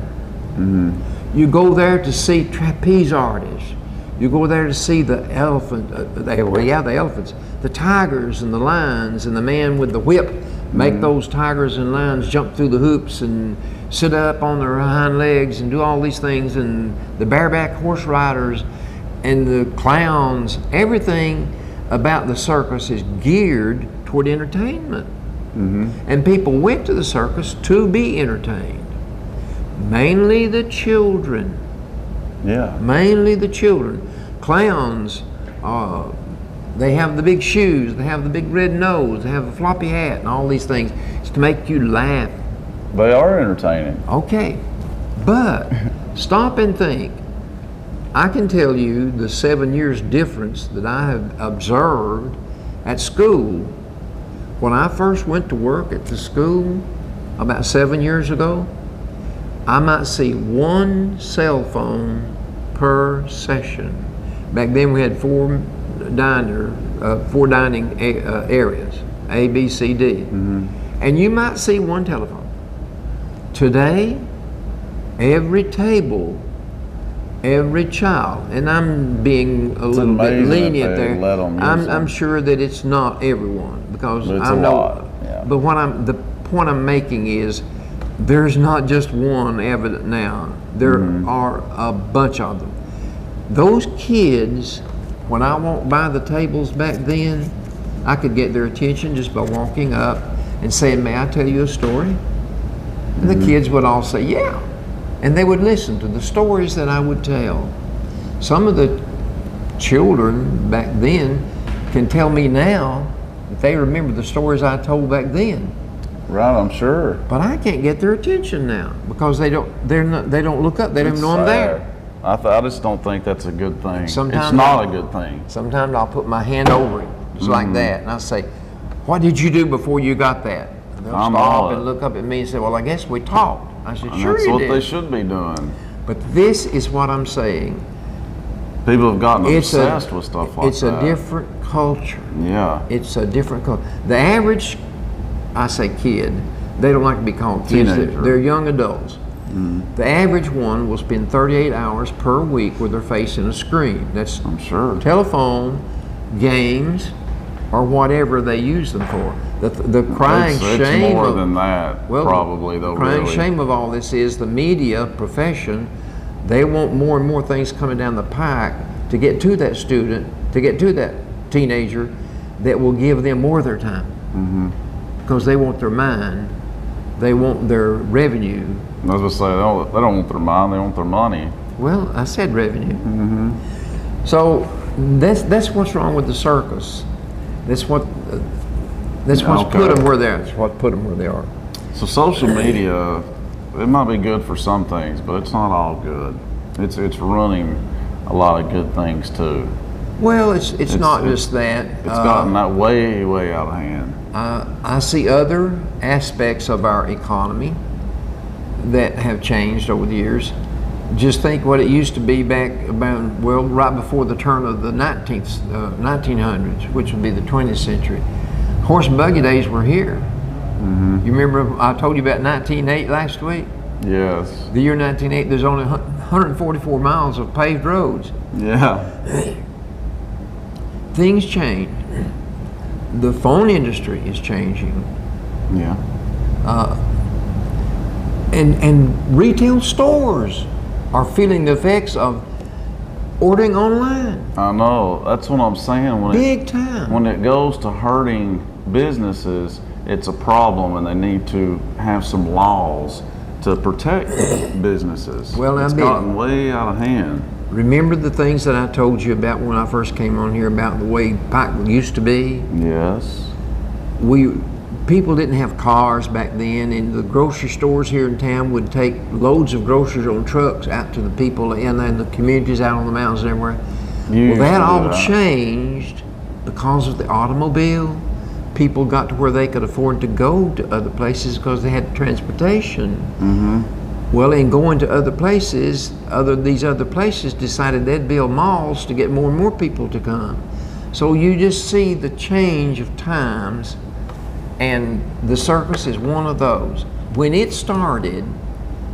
You go there to see trapeze artists. You go there to see the elephant, the elephants, the tigers and the lions, and the man with the whip make those tigers and lions jump through the hoops and sit up on their hind legs and do all these things, and the bareback horse riders and the clowns. Everything about the circus is geared toward entertainment. And people went to the circus to be entertained. Mainly the children. Yeah. Mainly the children. Clowns, they have the big shoes, they have the big red nose, they have a floppy hat and all these things. It's to make you laugh. They are entertaining. Okay, but stop and think. I can tell you the 7 years difference that I have observed at school. When I first went to work at the school about 7 years ago, I might see one cell phone per session. Back then we had four dining areas, A, B, C, D. And you might see one telephone. Today, every table, every child, and I'm being a little bit amazing lenient if they there. let 'em use I'm them. sure that it's not everyone, because But it's I a know. lot, yeah. But the point I'm making is, there's not just one evident now. There are a bunch of them. Those kids, when I walked by the tables back then, I could get their attention just by walking up and saying, "May I tell you a story?" And the kids would all say, "Yeah." And they would listen to the stories that I would tell. Some of the children back then can tell me now that they remember the stories I told back then. Right, I'm sure. But I can't get their attention now because they don't look up. They don't even know I'm there. I just don't think that's a good thing. Sometimes it's not a good thing. Sometimes I'll put my hand over it, just like that, and I'll say, "What did you do before you got that?" And they'll stop and look up at me and say, "Well, I guess we talked." I said, "Sure That's you what did." they should be doing. But this is what I'm saying. People have gotten obsessed with stuff like that. It's a different culture. Yeah. It's a different culture. The average, I say kid, they don't like to be called kids. They're young adults. The average one will spend 38 hours per week with their face in a screen. That's, I'm sure, telephone, games, or whatever they use them for. The crying shame. It's more than that, probably, though. The crying shame of all this is the media profession. They want more and more things coming down the pike to get to that student, to get to that teenager, that will give them more of their time. Because they want their mind, they want their revenue. I was going to say, they don't want their mind, they want their money. Well, I said revenue. So that's what's wrong with the circus. That's what's put them where they're. That's what put them where they are. So social media, it might be good for some things, but it's not all good. It's running a lot of good things too. Well, it's not just that. It's gotten that way out of hand. I see other aspects of our economy that have changed over the years. Just think what it used to be back about, well, right before the turn of the 1900s, which would be the 20th century. Horse and buggy days were here. You remember I told you about 1908 last week? Yes. The year 1908, there's only 144 miles of paved roads. Yeah. Things change. The phone industry is changing. Yeah. And retail stores are feeling the effects of ordering online. I know. That's what I'm saying. Big time. When it goes to hurting businesses, it's a problem, and they need to have some laws to protect businesses. Well, it's gotten way out of hand. Remember the things that I told you about when I first came on here about the way Pike used to be? Yes. People didn't have cars back then, and the grocery stores here in town would take loads of groceries on trucks out to the people in the communities out on the mountains and everywhere. Well, that all changed because of the automobile. People got to where they could afford to go to other places because they had transportation. Well, in going to other places, these other places decided they'd build malls to get more and more people to come. So you just see the change of times, and the circus is one of those. When it started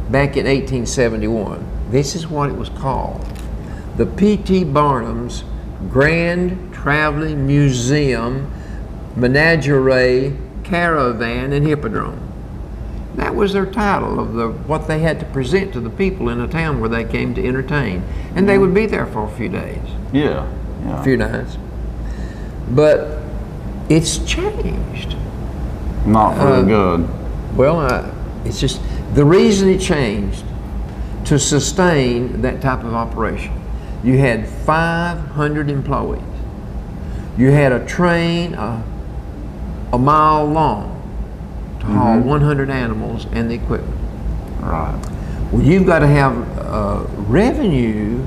back in 1871, this is what it was called: the P.T. Barnum's Grand Traveling Museum, Menagerie, Caravan, and Hippodrome. That was their title of what they had to present to the people in a town where they came to entertain. And they would be there for a few days. Yeah. A few nights. But it's changed. Not for the good. Well, it's just the reason it changed to sustain that type of operation. You had 500 employees. You had a train a mile long to haul 100 animals and the equipment. Right. Well, you've got to have revenue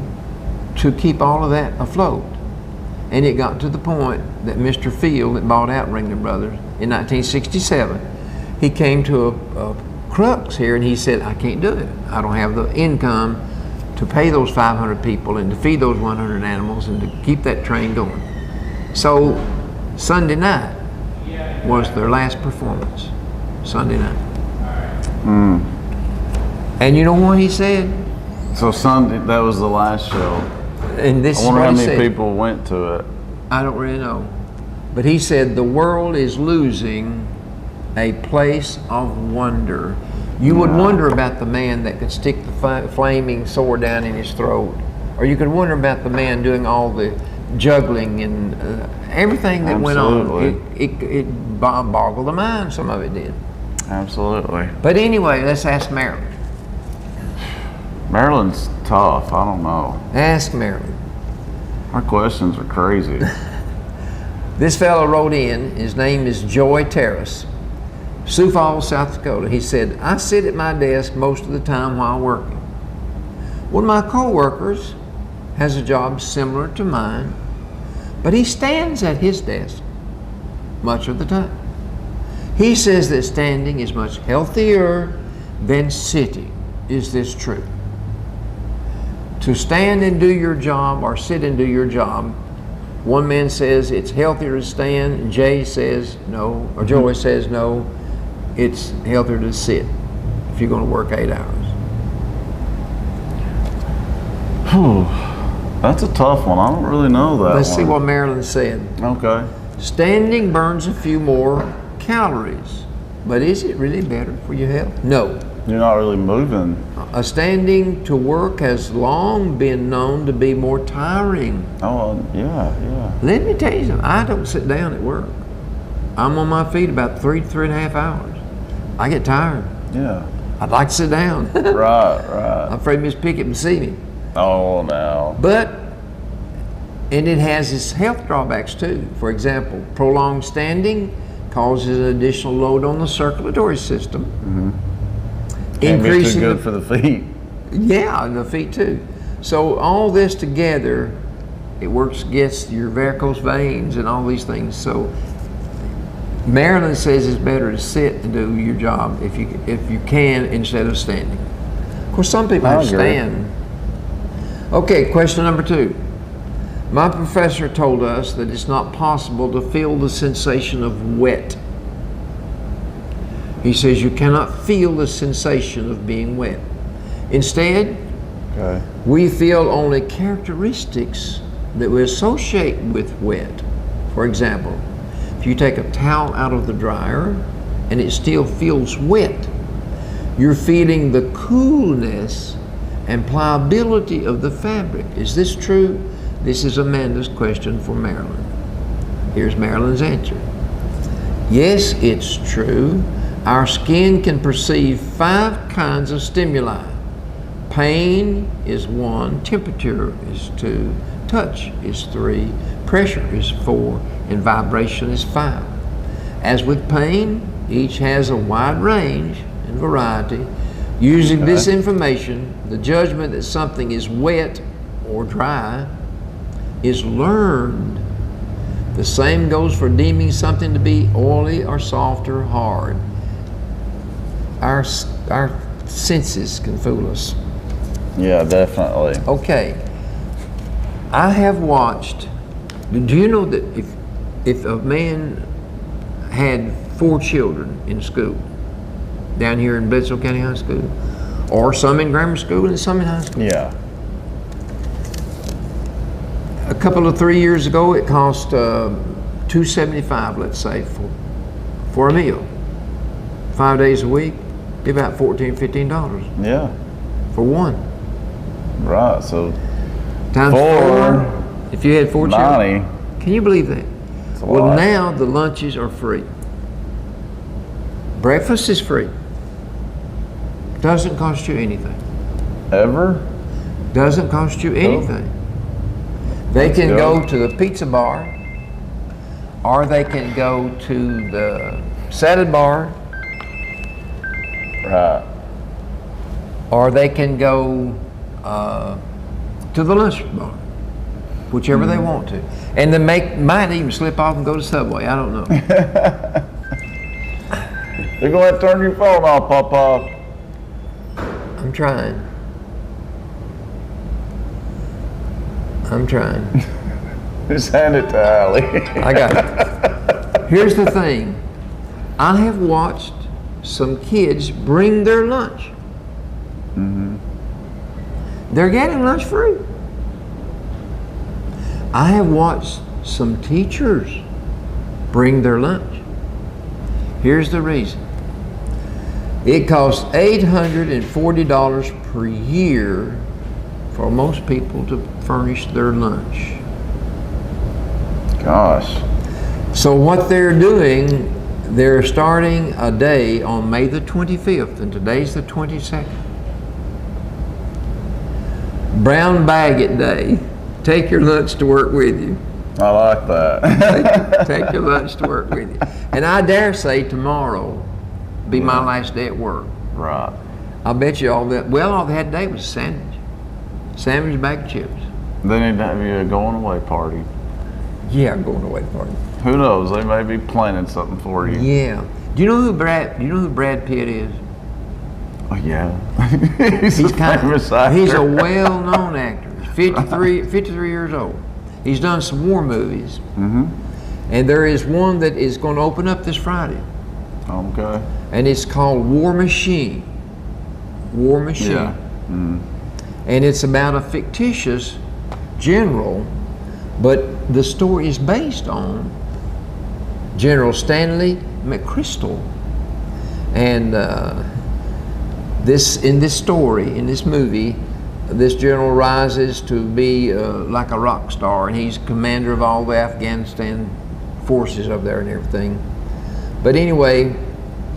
to keep all of that afloat. And it got to the point that Mr. Field, that bought out Ringling Brothers in 1967, he came to a crux here and he said, I can't do it. I don't have the income to pay those 500 people and to feed those 100 animals and to keep that train going. So Sunday night was their last performance. Sunday night. And you know what he said? So Sunday, that was the last show. And this I wonder is how what he many said. people went to it. I don't really know. But he said the world is losing a place of wonder. You would wonder about the man that could stick the flaming sword down in his throat. Or you could wonder about the man doing all the juggling and everything that went on. It boggled the mind, some of it did. Absolutely. But anyway, let's ask Marilyn. Maryland's tough. I don't know. Ask Marilyn. Our questions are crazy. This fellow wrote in, his name is Joy Terrace. Sioux Falls, South Dakota. He said, I sit at my desk most of the time while working. One of my co-workers has a job similar to mine, but he stands at his desk much of the time. He says that standing is much healthier than sitting. Is this true? To stand and do your job or sit and do your job, one man says it's healthier to stand, and Jay says no, or Joey says no, it's healthier to sit if you're going to work 8 hours. Whew. That's a tough one. I don't really know that Let's one. see what Marilyn said. Okay. Standing burns a few more calories, but is it really better for your health? No. You're not really moving. Standing to work has long been known to be more tiring. Oh, yeah. Let me tell you something. I don't sit down at work. I'm on my feet about 3 to 3.5 hours. I get tired. Yeah. I'd like to sit down. Right. I'm afraid Miss Pickett will see me. Oh, no. And it has its health drawbacks too. For example, prolonged standing causes an additional load on the circulatory system. Mm-hmm. Can't be too Increasing good for the feet. Yeah, and the feet too. So all this together, it works against your varicose veins and all these things. So Marilyn says it's better to sit and do your job if you can instead of standing. Of course, some people have to stand. Okay, question number 2. My professor told us that it's not possible to feel the sensation of wet. He says you cannot feel the sensation of being wet. Instead, we feel only characteristics that we associate with wet. For example, if you take a towel out of the dryer and it still feels wet, you're feeling the coolness and pliability of the fabric. Is this true? This is Amanda's question for Marilyn. Here's Marilyn's answer. Yes, it's true. Our skin can perceive 5 kinds of stimuli. Pain is 1, temperature is 2, touch is 3, pressure is 4, and vibration is 5. As with pain, each has a wide range and variety. Using this information, the judgment that something is wet or dry is learned. The same goes for deeming something to be oily or soft or hard. Our senses can fool us. Yeah, definitely. Okay. I have watched, do you know that if a man had 4 children in school, down here in Bledsoe County High School, or some in grammar school and some in high school. Yeah. A couple of 3 years ago, it cost $2.75, let's say, for a meal. 5 days a week, be about $14, $15. Yeah. For one. Right. So times 4. If you had 4 children. Can you believe that? Well, lot. now the lunches are free. Breakfast is free. Doesn't cost you anything. Ever? Doesn't cost you anything. They can go to the pizza bar, or they can go to the salad bar, Right. or they can go to the lunch bar, whichever they want to. And they might even slip off and go to Subway. I don't know. You're going to have to turn your phone off, Papa. I'm trying. Just hand it to Allie. I got it. Here's the thing. I have watched some kids bring their lunch. Mm-hmm. They're getting lunch free. I have watched some teachers bring their lunch. Here's the reason. It costs $840 per year for most people to furnish their lunch. Gosh. So what they're doing, they're starting a day on May the 25th, and today's the 22nd. Brown bag it day. Take your lunch to work with you. I like that. Take your lunch to work with you. And I dare say tomorrow, Be my Yeah. last day at work. Right. I bet you all they had today was a sandwich. Sandwich, bag of chips. They need to have you a going away party. Yeah, going away party. Who knows? They may be planning something for you. Yeah. Do you know who Brad Pitt is? Oh, yeah. He's a famous actor. He's a well-known actor. He's 53 years old. He's done some war movies. Mm-hmm. And there is one that is going to open up this Friday. Okay. And it's called War Machine. War Machine. Yeah. Mm. And it's about a fictitious general, but the story is based on General Stanley McChrystal. And in this movie, this general rises to be like a rock star, and he's commander of all the Afghanistan forces up there and everything. But anyway,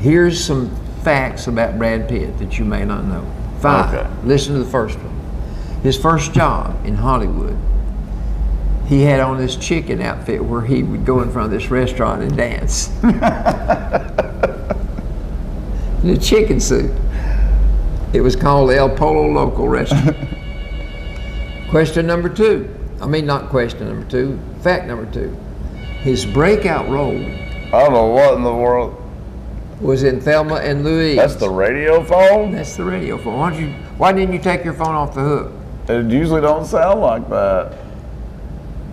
here's some facts about Brad Pitt that you may not know. 5. Okay. Listen to the first one. His first job in Hollywood, he had on this chicken outfit where he would go in front of this restaurant and dance. In a chicken suit. It was called El Polo Loco Restaurant. Question number 2. I mean, not question number 2. Fact number 2. His breakout role I don't know what in the world. was in Thelma and Louise. That's the radio phone? That's the radio phone. Why didn't you take your phone off the hook? It usually don't sound like that.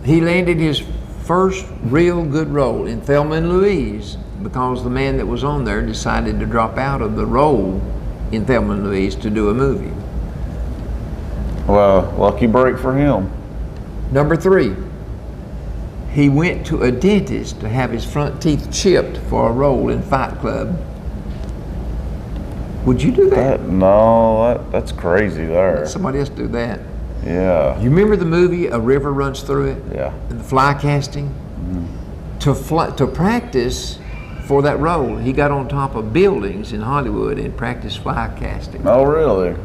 He landed his first real good role in Thelma and Louise because the man that was on there decided to drop out of the role in Thelma and Louise to do a movie. Well, lucky break for him. Number 3, he went to a dentist to have his front teeth chipped for a role in Fight Club. Would you do that? That's crazy there. Let somebody else do that. Yeah. You remember the movie A River Runs Through It? Yeah. And the fly casting? Mm-hmm. To practice for that role, he got on top of buildings in Hollywood and practiced fly casting. Oh, really?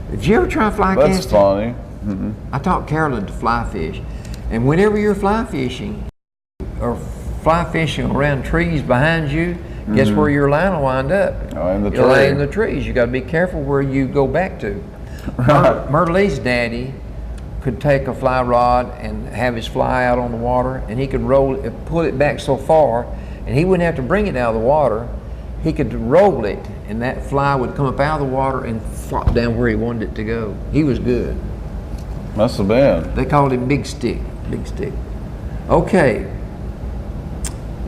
Did you ever try fly That's casting? funny. Mm-hmm. I taught Carolyn to fly fish. And whenever you're fly fishing or fly fishing around trees behind you, guess where your line will wind up? Oh, in the It'll lay tree. in the trees. You got to be careful where you go back to. Myrtle Lee's daddy could take a fly rod and have his fly out on the water, and he could pull it back so far, and he wouldn't have to bring it out of the water. He could roll it, and that fly would come up out of the water and flop down where he wanted it to go. He was good. Must have been. They called him Big Stick. Big Stick. Okay.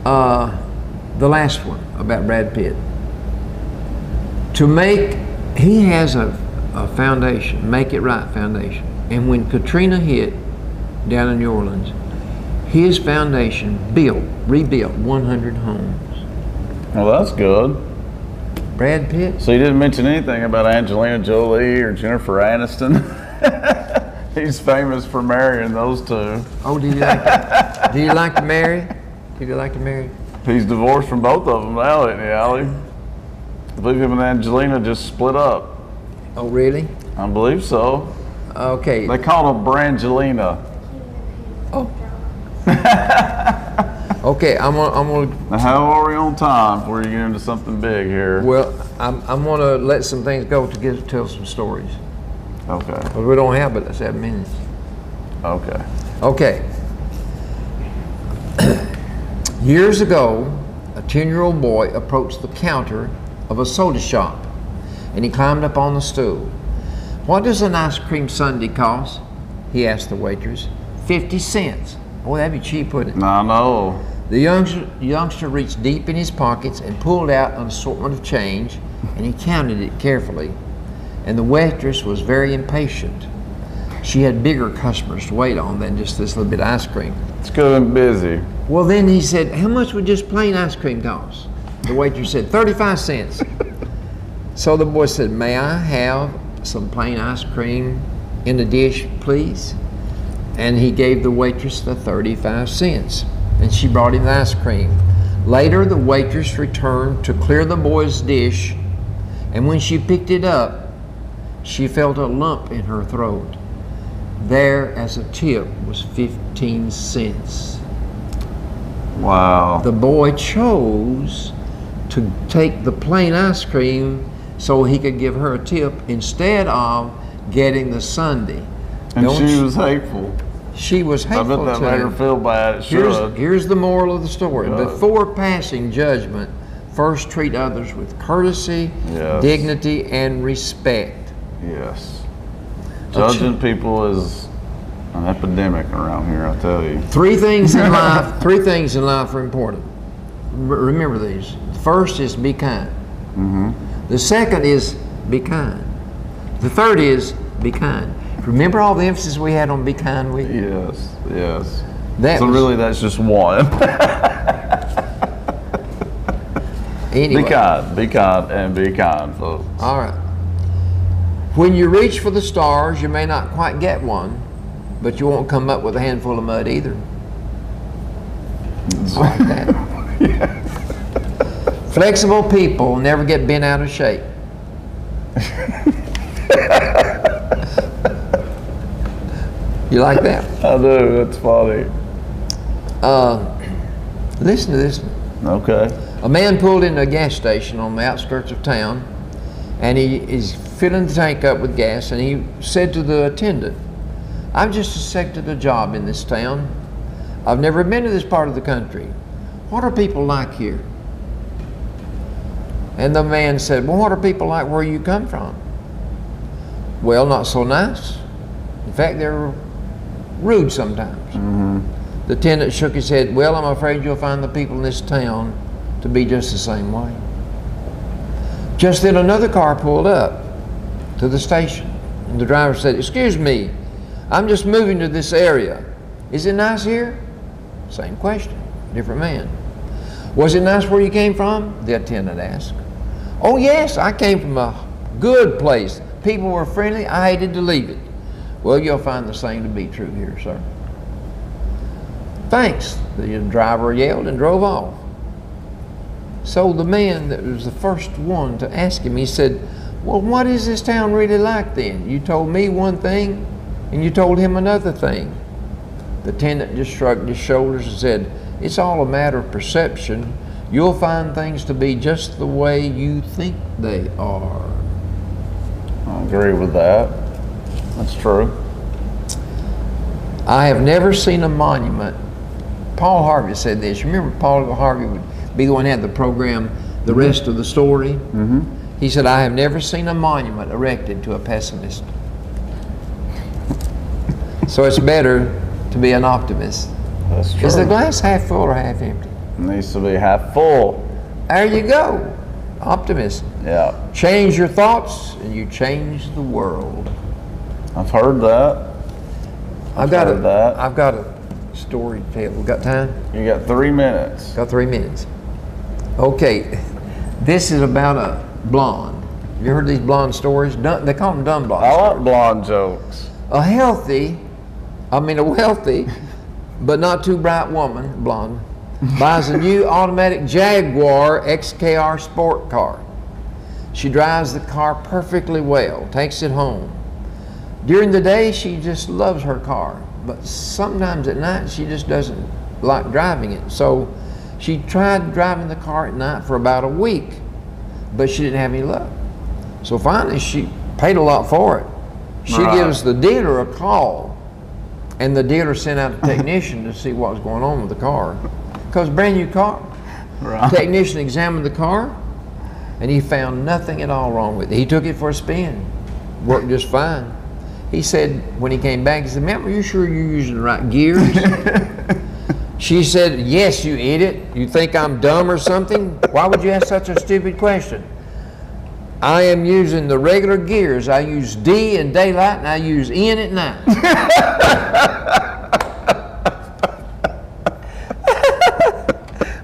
The last one about Brad Pitt. He has a foundation, Make It Right Foundation. And when Katrina hit down in New Orleans, his foundation rebuilt 100 homes. Well, that's good. Brad Pitt? So you didn't mention anything about Angelina Jolie or Jennifer Aniston? He's famous for marrying those two. Oh, do you like to marry? Do you like to marry? He's divorced from both of them now, isn't he, Allie? I believe him and Angelina just split up. Oh, really? I believe so. Okay. They call him Brangelina. Oh. Okay, I'm gonna. Now, how are we on time before you get into something big here? Well, I'm gonna let some things go to tell some stories. Okay. But we don't have but 7 minutes. Okay. Okay. Years ago, a 10-year-old boy approached the counter of a soda shop, and he climbed up on the stool. "What does an ice cream sundae cost?" he asked the waitress. 50 cents. Boy, that'd be cheap, wouldn't it? I know. The youngster reached deep in his pockets and pulled out an assortment of change, and he counted it carefully. And the waitress was very impatient. She had bigger customers to wait on than just this little bit of ice cream. It's good and busy. Well, then he said, "How much would just plain ice cream cost?" The waitress said, 35 cents. So the boy said, "May I have some plain ice cream in a dish, please?" And he gave the waitress the 35 cents. And she brought him the ice cream. Later, the waitress returned to clear the boy's dish. And when she picked it up, she felt a lump in her throat. There, as a tip, was 15 cents. Wow. The boy chose to take the plain ice cream so he could give her a tip instead of getting the sundae. And she was hateful. She was hateful I bet that to made her him. feel bad. It should. Here's the moral of the story. Yeah. Before passing judgment, first treat others with courtesy, Yes. dignity, and respect. Yes. Judging people is an epidemic around here, I tell you. Three things in life are important. Remember these. The first is be kind. The second is be kind. The third is be kind. Remember all the emphasis we had on be kind with? Yes, yes. That was- really, that's just one. Anyway. Be kind, and be kind, folks. All right. When you reach for the stars, you may not quite get one, but you won't come up with a handful of mud either. I like that. Flexible people never get bent out of shape. You like that? I do, that's funny. Listen to this. Okay. A man pulled into a gas station on the outskirts of town, and he is filling the tank up with gas, and he said to the attendant, "I've just accepted a job in this town. I've never been to this part of the country. What are people like here?" And the man said, "Well, what are people like where you come from?" "Well, not so nice. In fact, they're rude sometimes." The attendant shook his head. "Well, I'm afraid you'll find the people in this town to be just the same way." Just then another car pulled up to the station, and the driver said, "Excuse me, I'm just moving to this area. Is it nice here?" Same question, different man. "Was it nice where you came from?" the attendant asked. "Oh yes, I came from a good place. People were friendly. I hated to leave it." "Well, you'll find the same to be true here, sir." "Thanks," the driver yelled and drove off. So the man that was the first one to ask him, he said, "Well, what is this town really like then? You told me one thing and you told him another thing." The attendant just shrugged his shoulders and said, "It's all a matter of perception. You'll find things to be just the way you think they are." I agree with that. That's true. I have never seen a monument. Paul Harvey said this. Remember, Paul Harvey would be the one who had the program, The Rest of the Story? He said, "I have never seen a monument erected to a pessimist." So it's better to be an optimist. That's true. Is the glass half full or half empty? It needs to be half full. There you go. Optimist. Yeah. Change your thoughts and you change the world. I've heard that. I've got heard that. a story to tell. We got time? You got 3 minutes. Got 3 minutes. Okay, this is about a blonde. You heard these blonde stories? They call them dumb blonde I stories. like blonde jokes. A wealthy, but not too bright woman, blonde, buys a new automatic Jaguar XKR sport car. She drives the car perfectly well, takes it home. During the day, she just loves her car, but sometimes at night, she just doesn't like driving it. So she tried driving the car at night for about a week, but she didn't have any luck. So finally, she paid a lot for it. She Right. gives the dealer a call, and the dealer sent out a technician to see what was going on with the car, because brand new car. Right. Technician examined the car, and he found nothing at all wrong with it. He took it for a spin, worked just fine. He said, when he came back, he said, "Ma'am, are you sure you're using the right gears?" She said, "Yes, you idiot. You think I'm dumb or something? Why would you ask such a stupid question? I am using the regular gears. I use D in daylight and I use N at night."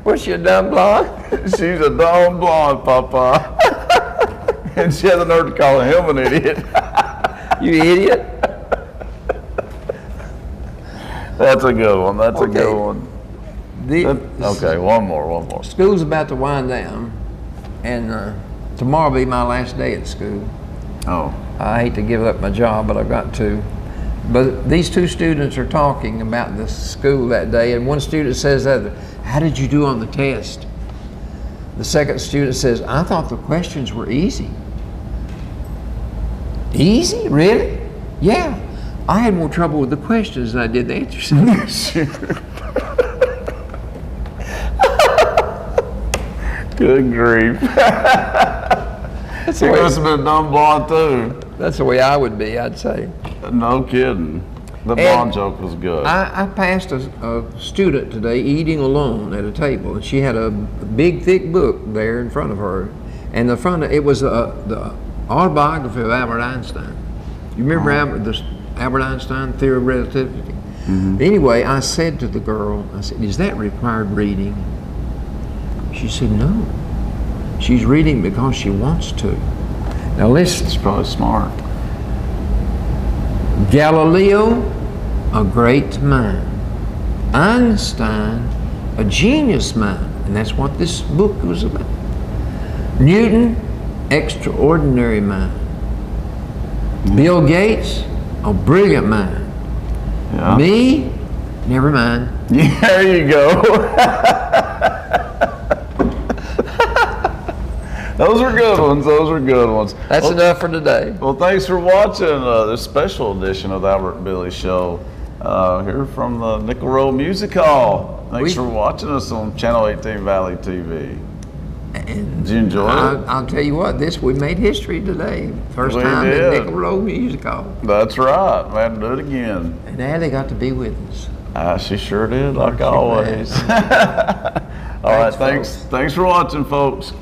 Was she a dumb blonde? She's a dumb blonde, Papa. And she has the nerve to call him an idiot. You idiot. That's a good one. That's a Okay. good one. Okay, one more. School's about to wind down, and tomorrow will be my last day at school. Oh. I hate to give up my job, but I've got to. But these two students are talking about the school that day, and one student says that, "How did you do on the test?" The second student says, I thought the questions were easy. Easy? Really? Yeah. I had more trouble with the questions than I did the answers. Good grief. He must have been a dumb blonde too. That's the way I would be, I'd say. No kidding. The blonde joke was good. I passed a student today eating alone at a table, and she had a big, thick book there in front of her, and it was the autobiography of Albert Einstein. You remember Albert Einstein, theory of relativity? Mm-hmm. Anyway, I said to the girl, I said, is that required reading? She said, no. She's reading because she wants to. Now listen. It's probably smart. Galileo, a great mind. Einstein, a genius mind. And that's what this book was about. Newton, extraordinary mind. Bill Gates, a brilliant mind. Yeah. Me, never mind. Yeah, there you go. Those are good ones. Those are good ones. That's enough for today. Well, thanks for watching this special edition of the Albert and Billy Show here from the Nickel Road Music Hall. Thanks for watching us on Channel 18 Valley TV. And did you enjoy it? I'll tell you what, we made history today. First time in Nickel Road Music Hall. That's right. We had to do it again. And Allie got to be with us. She sure did, like always. All right, thanks for watching, folks.